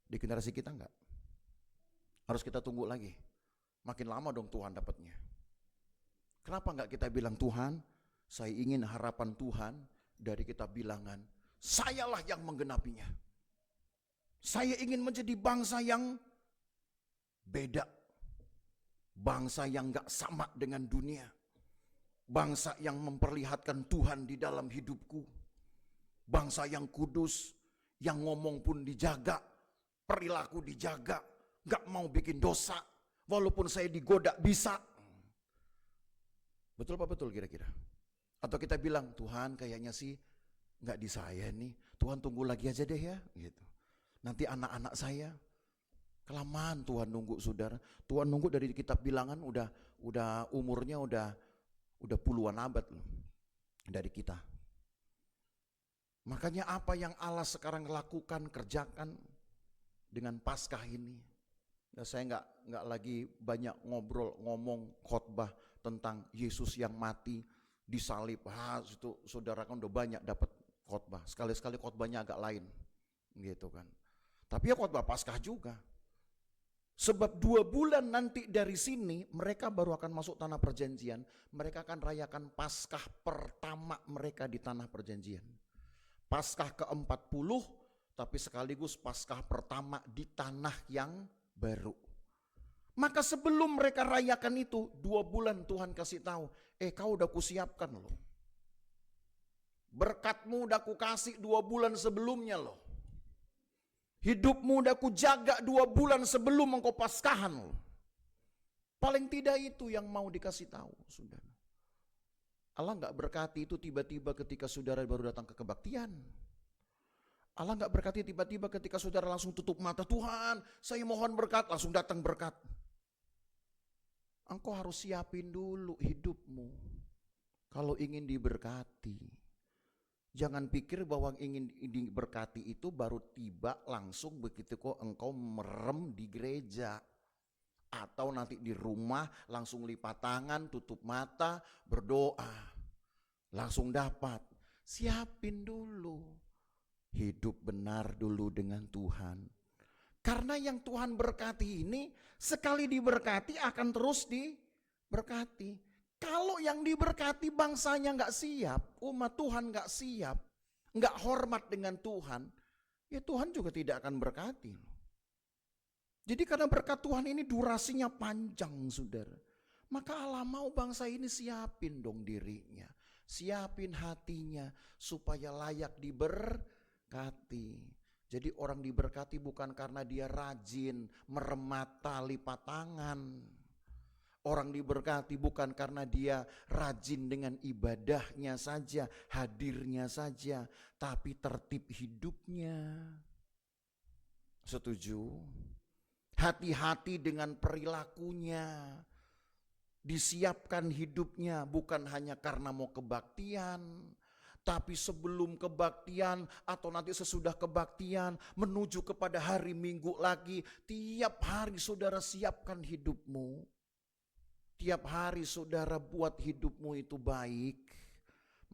S2: Di generasi kita enggak? Harus kita tunggu lagi. Makin lama dong Tuhan dapatnya. Kenapa enggak kita bilang Tuhan, saya ingin harapan Tuhan dari kitab Bilangan, sayalah yang menggenapinya. Saya ingin menjadi bangsa yang beda. Bangsa yang gak sama dengan dunia. Bangsa yang memperlihatkan Tuhan di dalam hidupku. Bangsa yang kudus, yang ngomong pun dijaga, perilaku dijaga, gak mau bikin dosa. Walaupun saya digoda bisa. Betul apa betul kira-kira? Atau kita bilang, Tuhan kayaknya sih gak di saya nih. Tuhan tunggu lagi aja deh ya. Gitu. Nanti anak-anak saya, kelamaan Tuhan nunggu saudara. Tuhan nunggu dari kitab Bilangan udah umurnya udah puluhan abad loh dari kita. Makanya apa yang Allah sekarang lakukan, kerjakan dengan Paskah ini. Nah, saya nggak lagi banyak ngomong khotbah tentang Yesus yang mati disalib. Itu saudara kan udah banyak dapat khotbah. Sekali-sekali khotbahnya agak lain, gitu kan. Tapi ya khotbah Paskah juga. Sebab 2 bulan nanti dari sini mereka baru akan masuk tanah perjanjian. Mereka akan rayakan Paskah pertama mereka di tanah perjanjian. Paskah ke-40, tapi sekaligus Paskah pertama di tanah yang baru. Maka sebelum mereka rayakan itu, 2 bulan Tuhan kasih tahu, kau udah kusiapkan loh. Berkatmu udah kukasih 2 bulan sebelumnya loh. Hidupmu udah kujaga 2 bulan sebelum engkau paskahan loh. Paling tidak itu yang mau dikasih tahu, saudara. Allah nggak berkati itu tiba-tiba ketika saudara baru datang ke kebaktian. Allah nggak berkati tiba-tiba ketika saudara langsung tutup mata, Tuhan saya mohon berkat, langsung datang berkat. Engkau harus siapin dulu hidupmu kalau ingin diberkati. Jangan pikir bahwa ingin diberkati itu baru tiba langsung begitu kok engkau merem di gereja. Atau nanti di rumah langsung lipat tangan, tutup mata, berdoa. Langsung dapat. Siapin dulu. Hidup benar dulu dengan Tuhan. Karena yang Tuhan berkati ini sekali diberkati akan terus diberkati. Kalau yang diberkati bangsanya nggak siap, umat Tuhan nggak siap, nggak hormat dengan Tuhan, ya Tuhan juga tidak akan berkati. Jadi karena berkat Tuhan ini durasinya panjang, saudara. Maka Allah mau bangsa ini siapin dong dirinya, siapin hatinya supaya layak diberkati. Jadi orang diberkati bukan karena dia rajin, merem mata, lipat tangan. Orang diberkati bukan karena dia rajin dengan ibadahnya saja, hadirnya saja, tapi tertib hidupnya. Setuju? Hati-hati dengan perilakunya. Disiapkan hidupnya bukan hanya karena mau kebaktian, tapi sebelum kebaktian atau nanti sesudah kebaktian menuju kepada hari Minggu lagi, tiap hari saudara siapkan hidupmu. Tiap hari saudara buat hidupmu itu baik.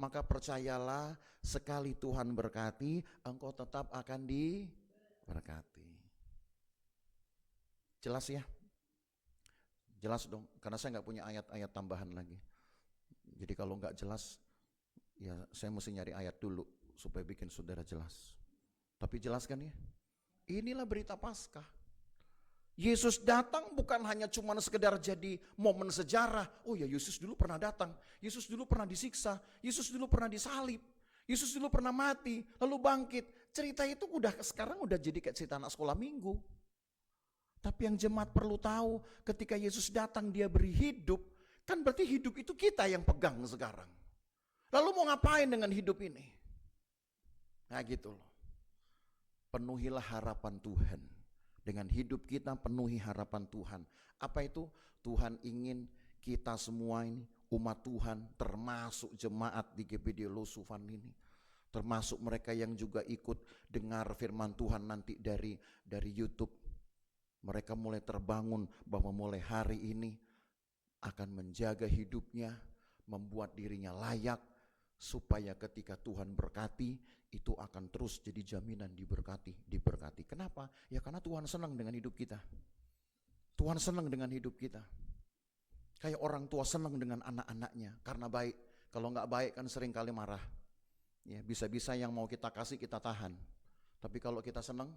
S2: Maka percayalah, sekali Tuhan berkati, engkau tetap akan diberkati. Jelas ya? Jelas dong, karena saya nggak punya ayat-ayat tambahan lagi. Jadi kalau nggak jelas, ya saya mesti nyari ayat dulu supaya bikin saudara jelas. Tapi jelaskan ya. Inilah berita Paskah. Yesus datang bukan hanya cuma sekedar jadi momen sejarah. Oh ya, Yesus dulu pernah datang. Yesus dulu pernah disiksa. Yesus dulu pernah disalib. Yesus dulu pernah mati, lalu bangkit. Cerita itu sekarang udah jadi kayak cerita anak sekolah minggu. Tapi yang jemaat perlu tahu, ketika Yesus datang dia beri hidup, kan berarti hidup itu kita yang pegang sekarang. Lalu mau ngapain dengan hidup ini? Nah gitu loh. Penuhilah harapan Tuhan. Dengan hidup kita penuhi harapan Tuhan. Apa itu? Tuhan ingin kita semua ini umat Tuhan, termasuk jemaat di GPD Losufan ini, termasuk mereka yang juga ikut dengar firman Tuhan nanti dari YouTube. Mereka mulai terbangun bahwa mulai hari ini akan menjaga hidupnya, membuat dirinya layak, supaya ketika Tuhan berkati, itu akan terus jadi jaminan diberkati. Kenapa? Ya karena Tuhan senang dengan hidup kita. Tuhan senang dengan hidup kita. Kayak orang tua senang dengan anak-anaknya karena baik. Kalau nggak baik kan sering kali marah. Ya, bisa-bisa yang mau kita kasih kita tahan. Tapi kalau kita senang,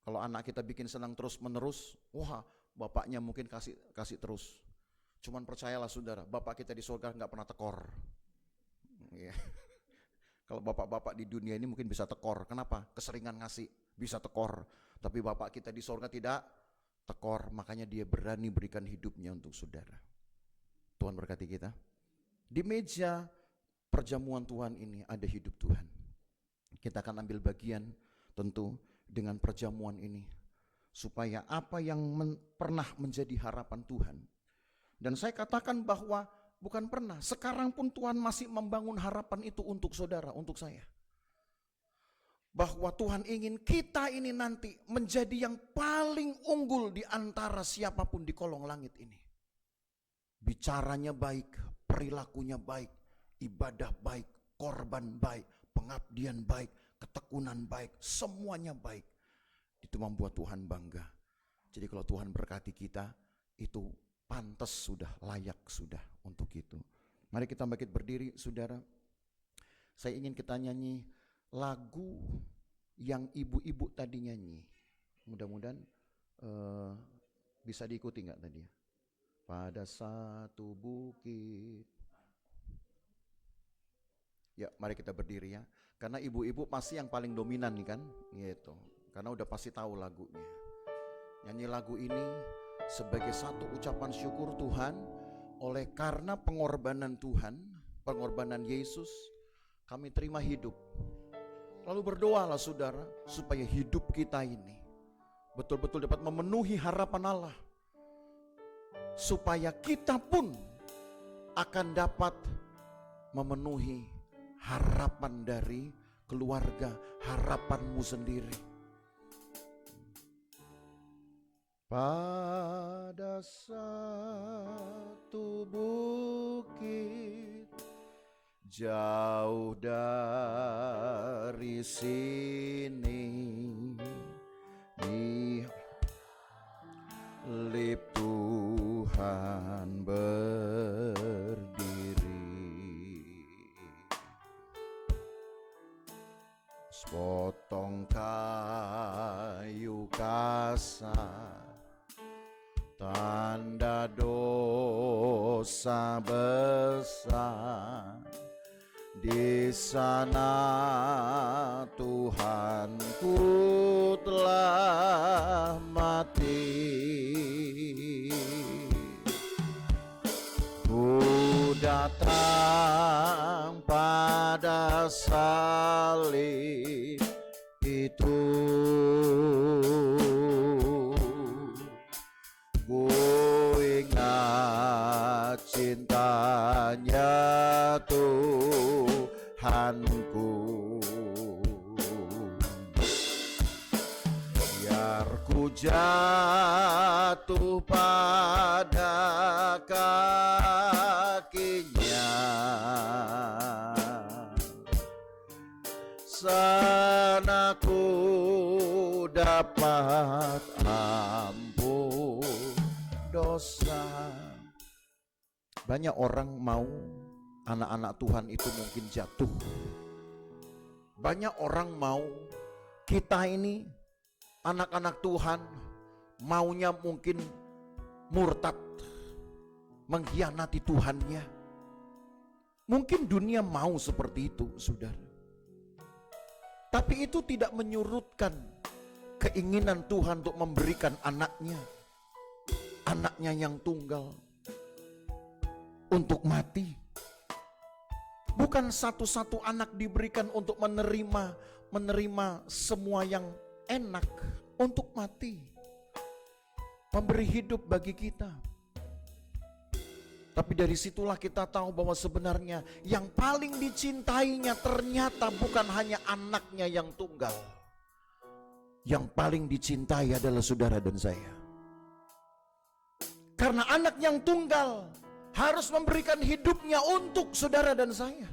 S2: kalau anak kita bikin senang terus-menerus, wah bapaknya mungkin kasih terus. Cuman percayalah saudara, bapak kita di surga nggak pernah tekor. Ya. Kalau bapak-bapak di dunia ini mungkin bisa tekor. Kenapa? Keseringan ngasih, bisa tekor. Tapi bapak kita di surga tidak tekor. Makanya dia berani berikan hidupnya untuk saudara. Tuhan berkati kita. Di meja perjamuan Tuhan ini ada hidup Tuhan. Kita akan ambil bagian tentu dengan perjamuan ini. Supaya apa yang pernah menjadi harapan Tuhan. Dan saya katakan bahwa bukan pernah, sekarang pun Tuhan masih membangun harapan itu untuk saudara, untuk saya. Bahwa Tuhan ingin kita ini nanti menjadi yang paling unggul di antara siapapun di kolong langit ini. Bicaranya baik, perilakunya baik, ibadah baik, korban baik, pengabdian baik, ketekunan baik, semuanya baik. Itu membuat Tuhan bangga. Jadi kalau Tuhan berkati kita, itu pantas sudah, layak sudah untuk itu. Mari kita bangkit berdiri saudara. Saya ingin kita nyanyi lagu yang ibu-ibu tadi nyanyi. Mudah-mudahan bisa diikuti nggak tadi ya? Pada satu bukit. Ya, mari kita berdiri ya. Karena ibu-ibu pasti yang paling dominan nih kan, gitu. Karena udah pasti tahu lagunya. Nyanyi lagu ini sebagai satu ucapan syukur Tuhan, oleh karena pengorbanan Tuhan, pengorbanan Yesus, kami terima hidup. Lalu berdoalah saudara, supaya hidup kita ini betul-betul dapat memenuhi harapan Allah. Supaya kita pun akan dapat memenuhi harapan dari keluarga, harapanmu sendiri. Pada satu bukit jauh dari sini, di lip Tuhan berdiri, sepotong kayu kasar, tanda dosa besar. Di sana Tuhanku telah mati. Ku datang pada salib itu, ku ingat cintanya Tuhanku. Biar ku jatuh pada kakinya, sana ku dapat ampun dosa. Banyak orang mau anak-anak Tuhan itu mungkin jatuh. Banyak orang mau kita ini anak-anak Tuhan maunya mungkin murtad, mengkhianati Tuhannya. Mungkin dunia mau seperti itu, saudara. Tapi itu tidak menyurutkan keinginan Tuhan untuk memberikan anaknya yang tunggal untuk mati. Bukan satu-satu anak diberikan untuk menerima semua yang enak, untuk mati, memberi hidup bagi kita. Tapi dari situlah kita tahu bahwa sebenarnya yang paling dicintainya ternyata bukan hanya anaknya yang tunggal. Yang paling dicintai adalah saudara dan saya. Karena anak yang tunggal harus memberikan hidupnya untuk saudara dan saya.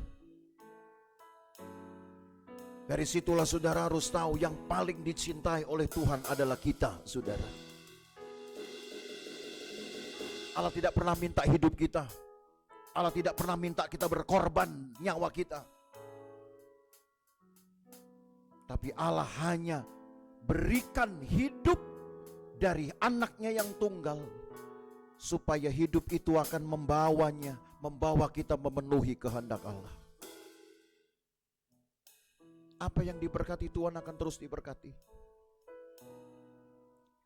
S2: Dari situlah saudara harus tahu yang paling dicintai oleh Tuhan adalah kita, saudara. Allah tidak pernah minta hidup kita. Allah tidak pernah minta kita berkorban nyawa kita. Tapi Allah hanya berikan hidup dari anaknya yang tunggal, supaya hidup itu akan membawa kita memenuhi kehendak Allah. Apa yang diberkati Tuhan akan terus diberkati.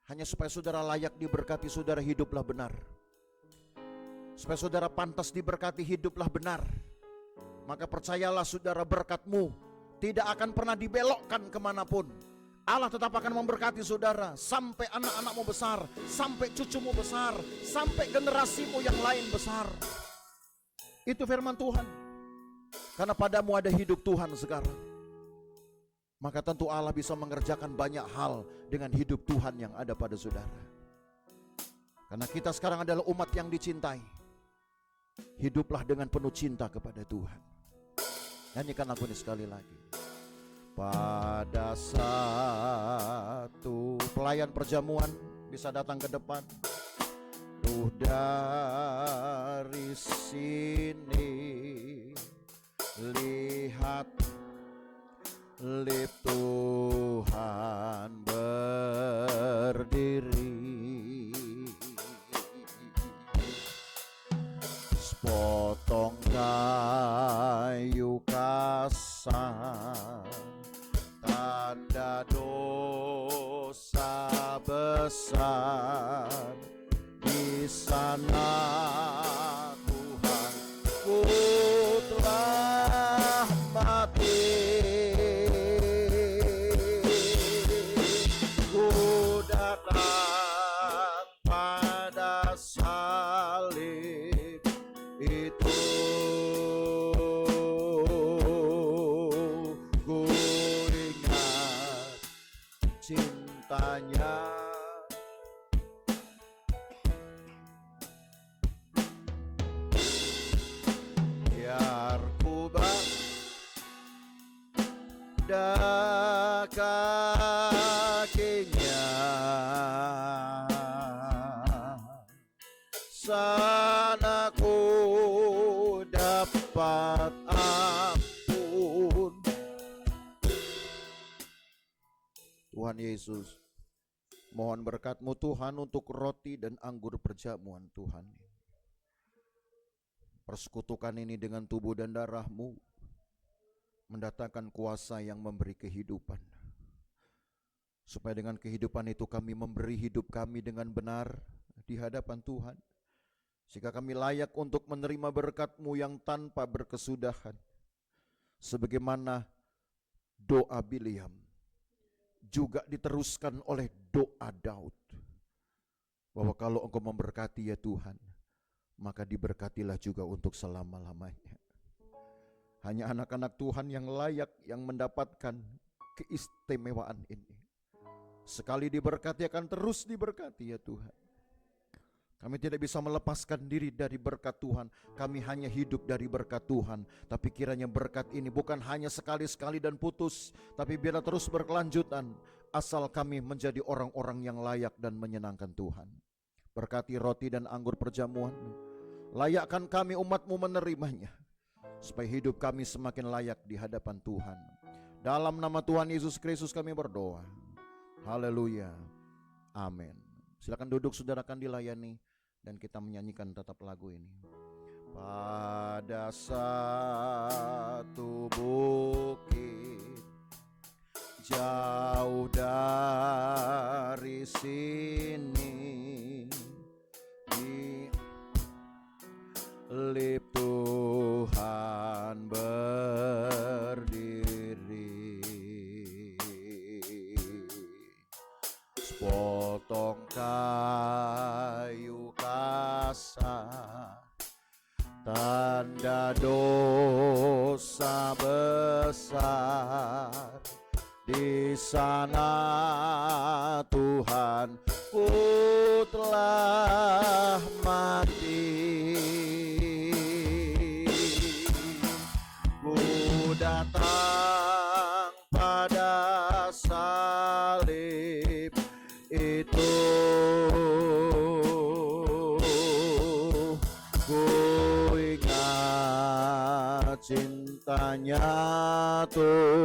S2: Hanya supaya saudara layak diberkati, saudara hiduplah benar. Supaya saudara pantas diberkati, hiduplah benar. Maka percayalah saudara, berkatmu tidak akan pernah dibelokkan kemanapun. Allah tetap akan memberkati saudara sampai anak-anakmu besar, sampai cucumu besar, sampai generasimu yang lain besar. Itu firman Tuhan. Karena padamu ada hidup Tuhan sekarang. Maka tentu Allah bisa mengerjakan banyak hal dengan hidup Tuhan yang ada pada saudara. Karena kita sekarang adalah umat yang dicintai. Hiduplah dengan penuh cinta kepada Tuhan. Nyanyikan lagu ini sekali lagi. Pada satu pelayan perjamuan bisa datang ke depan. Dari sini lihat lip Tuhan berdiri, sepotong kayu kasar, tanda dosa besar. Di sana Tuhan ku telah mati, ku datang pada salib itu, ku ingat cintanya. Biar ku pada kakinya, sana ku dapat ampun. Tuhan Yesus, mohon berkat-Mu Tuhan untuk roti dan anggur perjamuan Tuhan. Persekutukan ini dengan tubuh dan darah-Mu mendatangkan kuasa yang memberi kehidupan. Supaya dengan kehidupan itu kami memberi hidup kami dengan benar di hadapan Tuhan. Sehingga kami layak untuk menerima berkat-Mu yang tanpa berkesudahan. Sebagaimana doa Bileam juga diteruskan oleh doa Daud. Bahwa kalau Engkau memberkati ya Tuhan, maka diberkatilah juga untuk selama-lamanya. Hanya anak-anak Tuhan yang layak yang mendapatkan keistimewaan ini. Sekali diberkati akan terus diberkati ya Tuhan. Kami tidak bisa melepaskan diri dari berkat Tuhan. Kami hanya hidup dari berkat Tuhan. Tapi kiranya berkat ini bukan hanya sekali-sekali dan putus, tapi biarlah terus berkelanjutan. Asal kami menjadi orang-orang yang layak dan menyenangkan Tuhan. Berkati roti dan anggur perjamuan-Mu. Layakkan kami umat-Mu menerimanya, supaya hidup kami semakin layak di hadapan Tuhan. Dalam nama Tuhan Yesus Kristus kami berdoa. Haleluya. Amin. Silakan duduk, saudara, akan dilayani dan kita menyanyikan tetap lagu ini. Pada satu bukit jauh dari sini, di lip Tuhan berdiri, sepotong kayu kasar, tanda dosa besar. Di sana Tuhan ku telah mati, ku datang pada salib itu, ku ingat cintanya Tuhanku.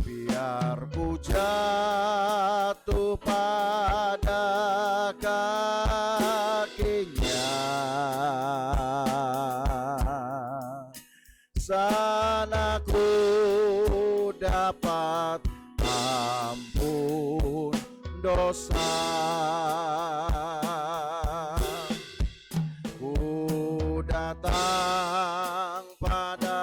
S2: Biar ku jatuh pada kakinya, sana ku dapat ampun dosa. Ku datang pada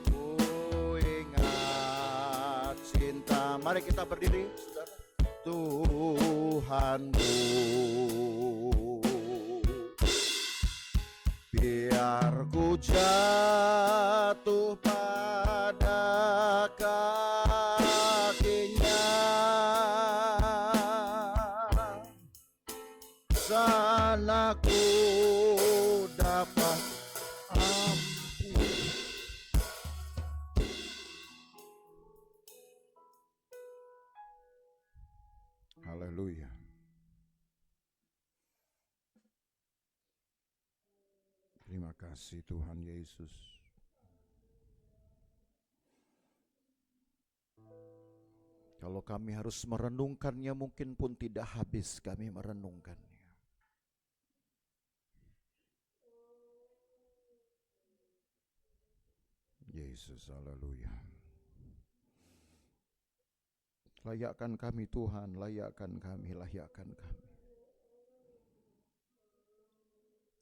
S2: ku ingat cinta. Mari kita berdiri, saudara. Tuhanmu, biar ku jatuh pada kakinya, sana ku dapat ampun. Haleluya. Terima kasih Tuhan Yesus. Kalau kami harus merenungkannya, mungkin pun tidak habis kami merenungkannya. Yesus, haleluya. Layakkan kami Tuhan, layakkan kami, layakkan kami.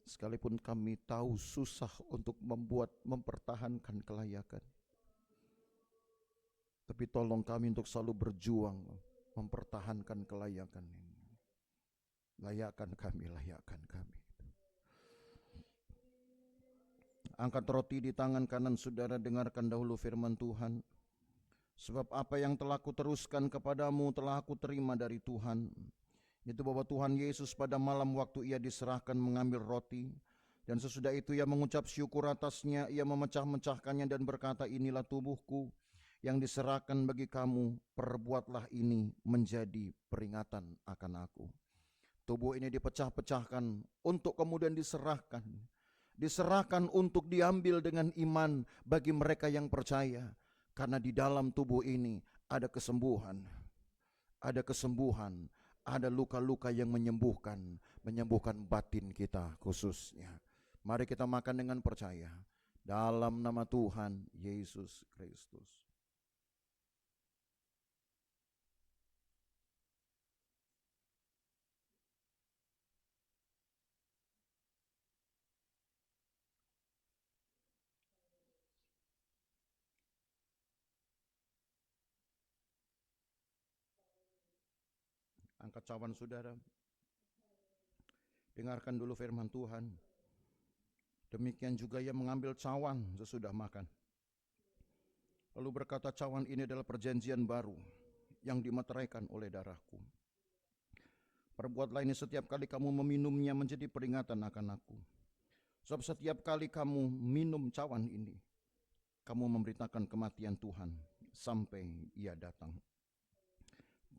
S2: Sekalipun kami tahu susah untuk mempertahankan kelayakan. Tapi tolong kami untuk selalu berjuang mempertahankan kelayakan ini. Layakkan kami, layakkan kami. Angkat roti di tangan kanan saudara, dengarkan dahulu firman Tuhan. Sebab apa yang telah kuteruskan kepadamu telah aku terima dari Tuhan. Itu bahwa Tuhan Yesus pada malam waktu ia diserahkan mengambil roti. Dan sesudah itu ia mengucap syukur atasnya, ia memecah-mecahkannya dan berkata, inilah tubuhku yang diserahkan bagi kamu, perbuatlah ini menjadi peringatan akan aku. Tubuh ini dipecah-pecahkan untuk kemudian diserahkan. Diserahkan untuk diambil dengan iman bagi mereka yang percaya. Karena di dalam tubuh ini ada kesembuhan. Ada kesembuhan. Ada luka-luka yang menyembuhkan batin kita khususnya. Mari kita makan dengan percaya. Dalam nama Tuhan Yesus Kristus. Angkat cawan saudara. Dengarkan dulu firman Tuhan. Demikian juga ia mengambil cawan sesudah makan. Lalu berkata, cawan ini adalah perjanjian baru yang dimeteraikan oleh darahku. Perbuatlah ini setiap kali kamu meminumnya menjadi peringatan akan aku. Sebab setiap kali kamu minum cawan ini, kamu memberitakan kematian Tuhan sampai ia datang.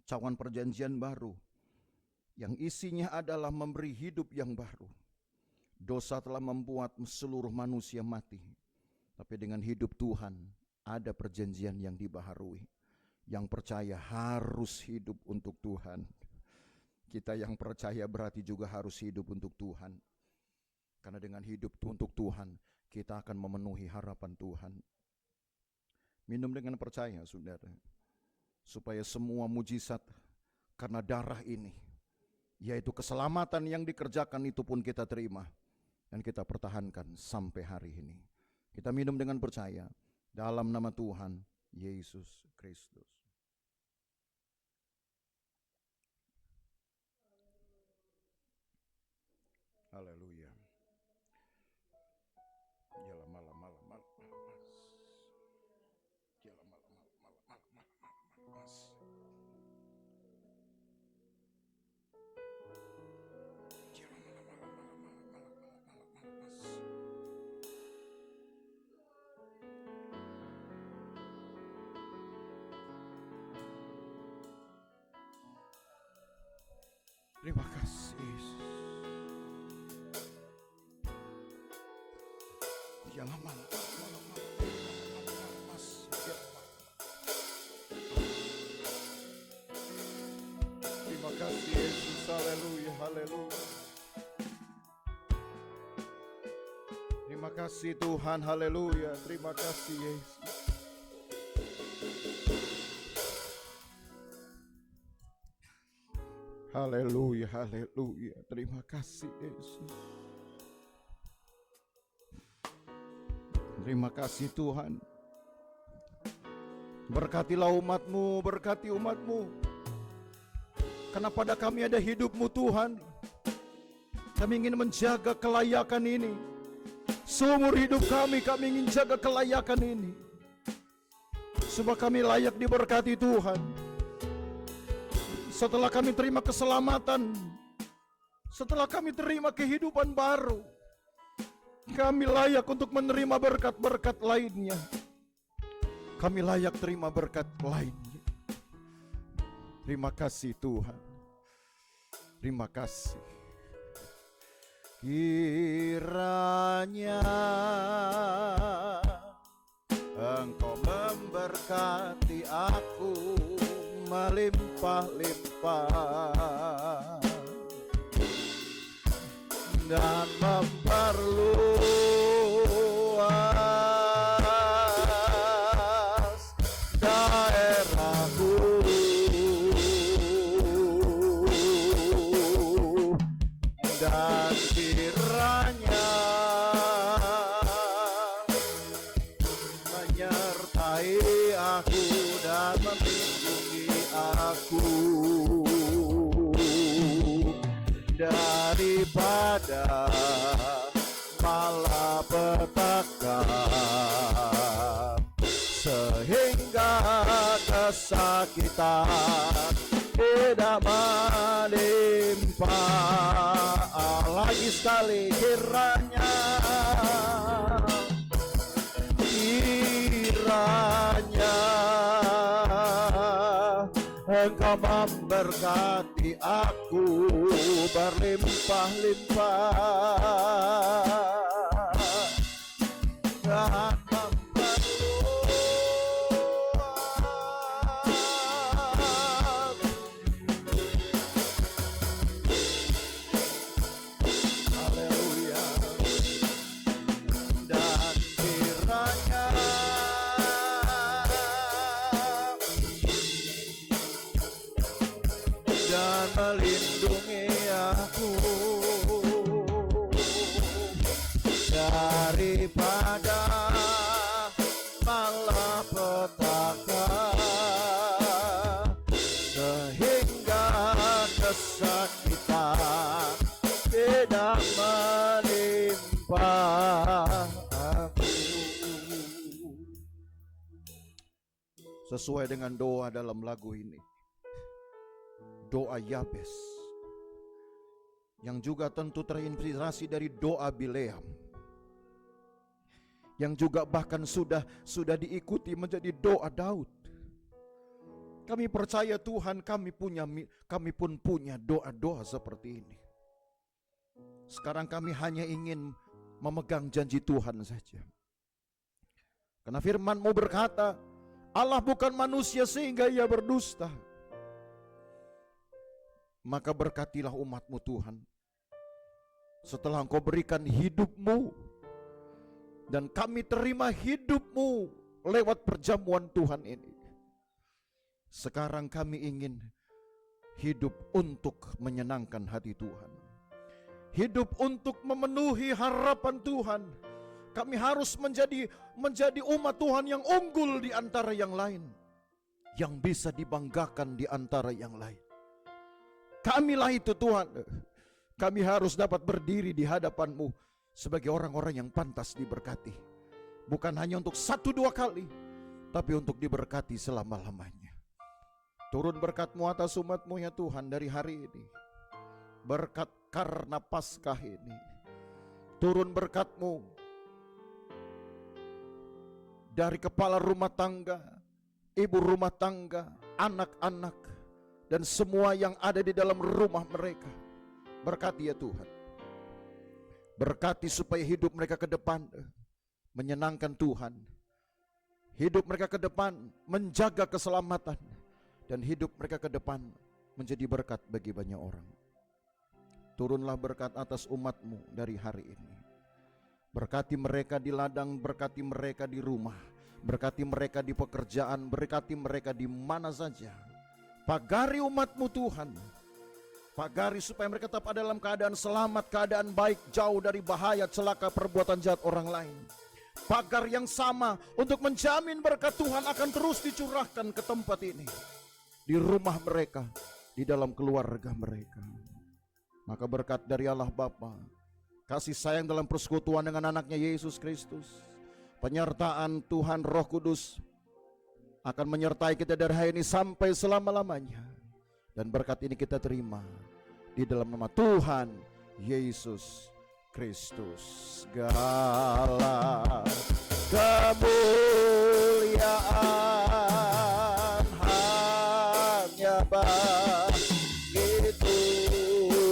S2: Cawan perjanjian baru yang isinya adalah memberi hidup yang baru. Dosa telah membuat seluruh manusia mati, tapi dengan hidup Tuhan ada perjanjian yang dibaharui. Yang percaya harus hidup untuk Tuhan. Kita yang percaya berarti juga harus hidup untuk Tuhan. Karena dengan hidup untuk Tuhan kita akan memenuhi harapan Tuhan. Minum dengan percaya saudara, supaya semua mujizat karena darah ini, yaitu keselamatan yang dikerjakan itu pun kita terima dan kita pertahankan sampai hari ini. Kita minum dengan percaya dalam nama Tuhan Yesus Kristus. Haleluya. Yalah malam. Terima kasih Yesus. Jangan malam. Terima kasih Yesus. Haleluya, haleluya. Terima kasih Tuhan, haleluya. Terima kasih Yesus. Haleluya, haleluya. Terima kasih Yesus. Terima kasih Tuhan. Berkatilah umat-Mu, berkati umat-Mu. Karena pada kami ada hidup-Mu Tuhan. Kami ingin menjaga kelayakan ini. Seumur hidup kami ingin jaga kelayakan ini. Sebab kami layak diberkati Tuhan. Setelah kami terima keselamatan, setelah kami terima kehidupan baru, kami layak untuk menerima berkat-berkat lainnya. Kami layak terima berkat lainnya. Terima kasih Tuhan. Terima kasih. Kiranya Engkau memberkati aku melimpah-limpah dan memperluas daerahku, dan kiranya menyertai aku dan melindungi aku daripada malapetaka, sehingga kesakitan tidak menimpa. Lagi sekali, kiranya Engkau memberkati aku berlimpah-limpah dan memperluas. Haleluya. Dan kiranya dan melindungi aku daripada malapetaka, sehingga kesakitan tidak menimpa aku. Sesuai dengan doa dalam lagu ini, doa Yabes, yang juga tentu terinspirasi dari doa Bileam, yang juga bahkan sudah diikuti menjadi doa Daud. Kami percaya Tuhan, kami pun punya doa-doa seperti ini. Sekarang kami hanya ingin memegang janji Tuhan saja. Karena firman-Mu berkata, Allah bukan manusia sehingga Ia berdusta. Maka berkatilah umat-Mu Tuhan. Setelah Engkau berikan hidup-Mu, dan kami terima hidup-Mu lewat perjamuan Tuhan ini, sekarang kami ingin hidup untuk menyenangkan hati Tuhan, hidup untuk memenuhi harapan Tuhan. Kami harus menjadi umat Tuhan yang unggul di antara yang lain, yang bisa dibanggakan di antara yang lain. Kamilah itu Tuhan. Kami harus dapat berdiri di hadapan-Mu sebagai orang-orang yang pantas diberkati. Bukan hanya untuk 1-2 kali, tapi untuk diberkati selama-lamanya. Turun berkat-Mu atas umat-Mu ya Tuhan dari hari ini. Berkat karena Paskah ini. Turun berkat-Mu dari kepala rumah tangga, ibu rumah tangga, anak-anak, dan semua yang ada di dalam rumah mereka. Berkati ya Tuhan. Berkati supaya hidup mereka ke depan menyenangkan Tuhan. Hidup mereka ke depan menjaga keselamatan. Dan hidup mereka ke depan menjadi berkat bagi banyak orang. Turunlah berkat atas umat-Mu dari hari ini. Berkati mereka di ladang, berkati mereka di rumah, berkati mereka di pekerjaan, berkati mereka di mana saja. Pagari umat-Mu Tuhan. Pagari supaya mereka tetap ada dalam keadaan selamat, keadaan baik, jauh dari bahaya, celaka, perbuatan jahat orang lain. Pagar yang sama untuk menjamin berkat Tuhan akan terus dicurahkan ke tempat ini. Di rumah mereka, di dalam keluarga mereka. Maka berkat dari Allah Bapa, kasih sayang dalam persekutuan dengan anaknya Yesus Kristus, penyertaan Tuhan Roh Kudus akan menyertai kita dari hari ini sampai selama-lamanya. Dan berkat ini kita terima di dalam nama Tuhan Yesus Kristus. Segala kemuliaan hanya bagi Tuhan.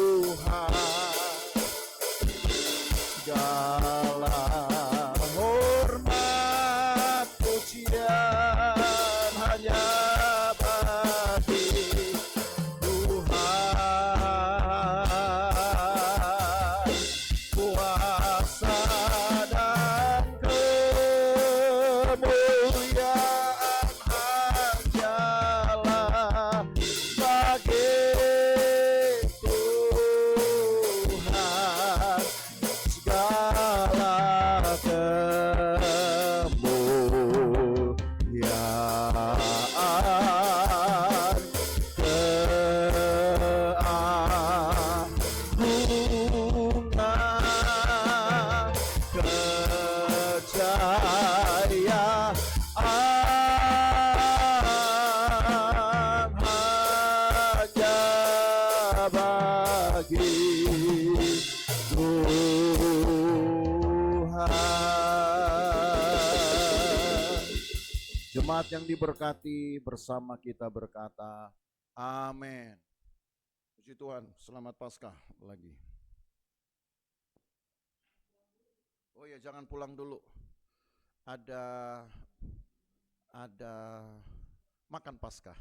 S2: jemaat yang diberkati bersama kita berkata, amin. Puji Tuhan, selamat Paskah lagi. Oh ya, jangan pulang dulu. Ada makan Paskah.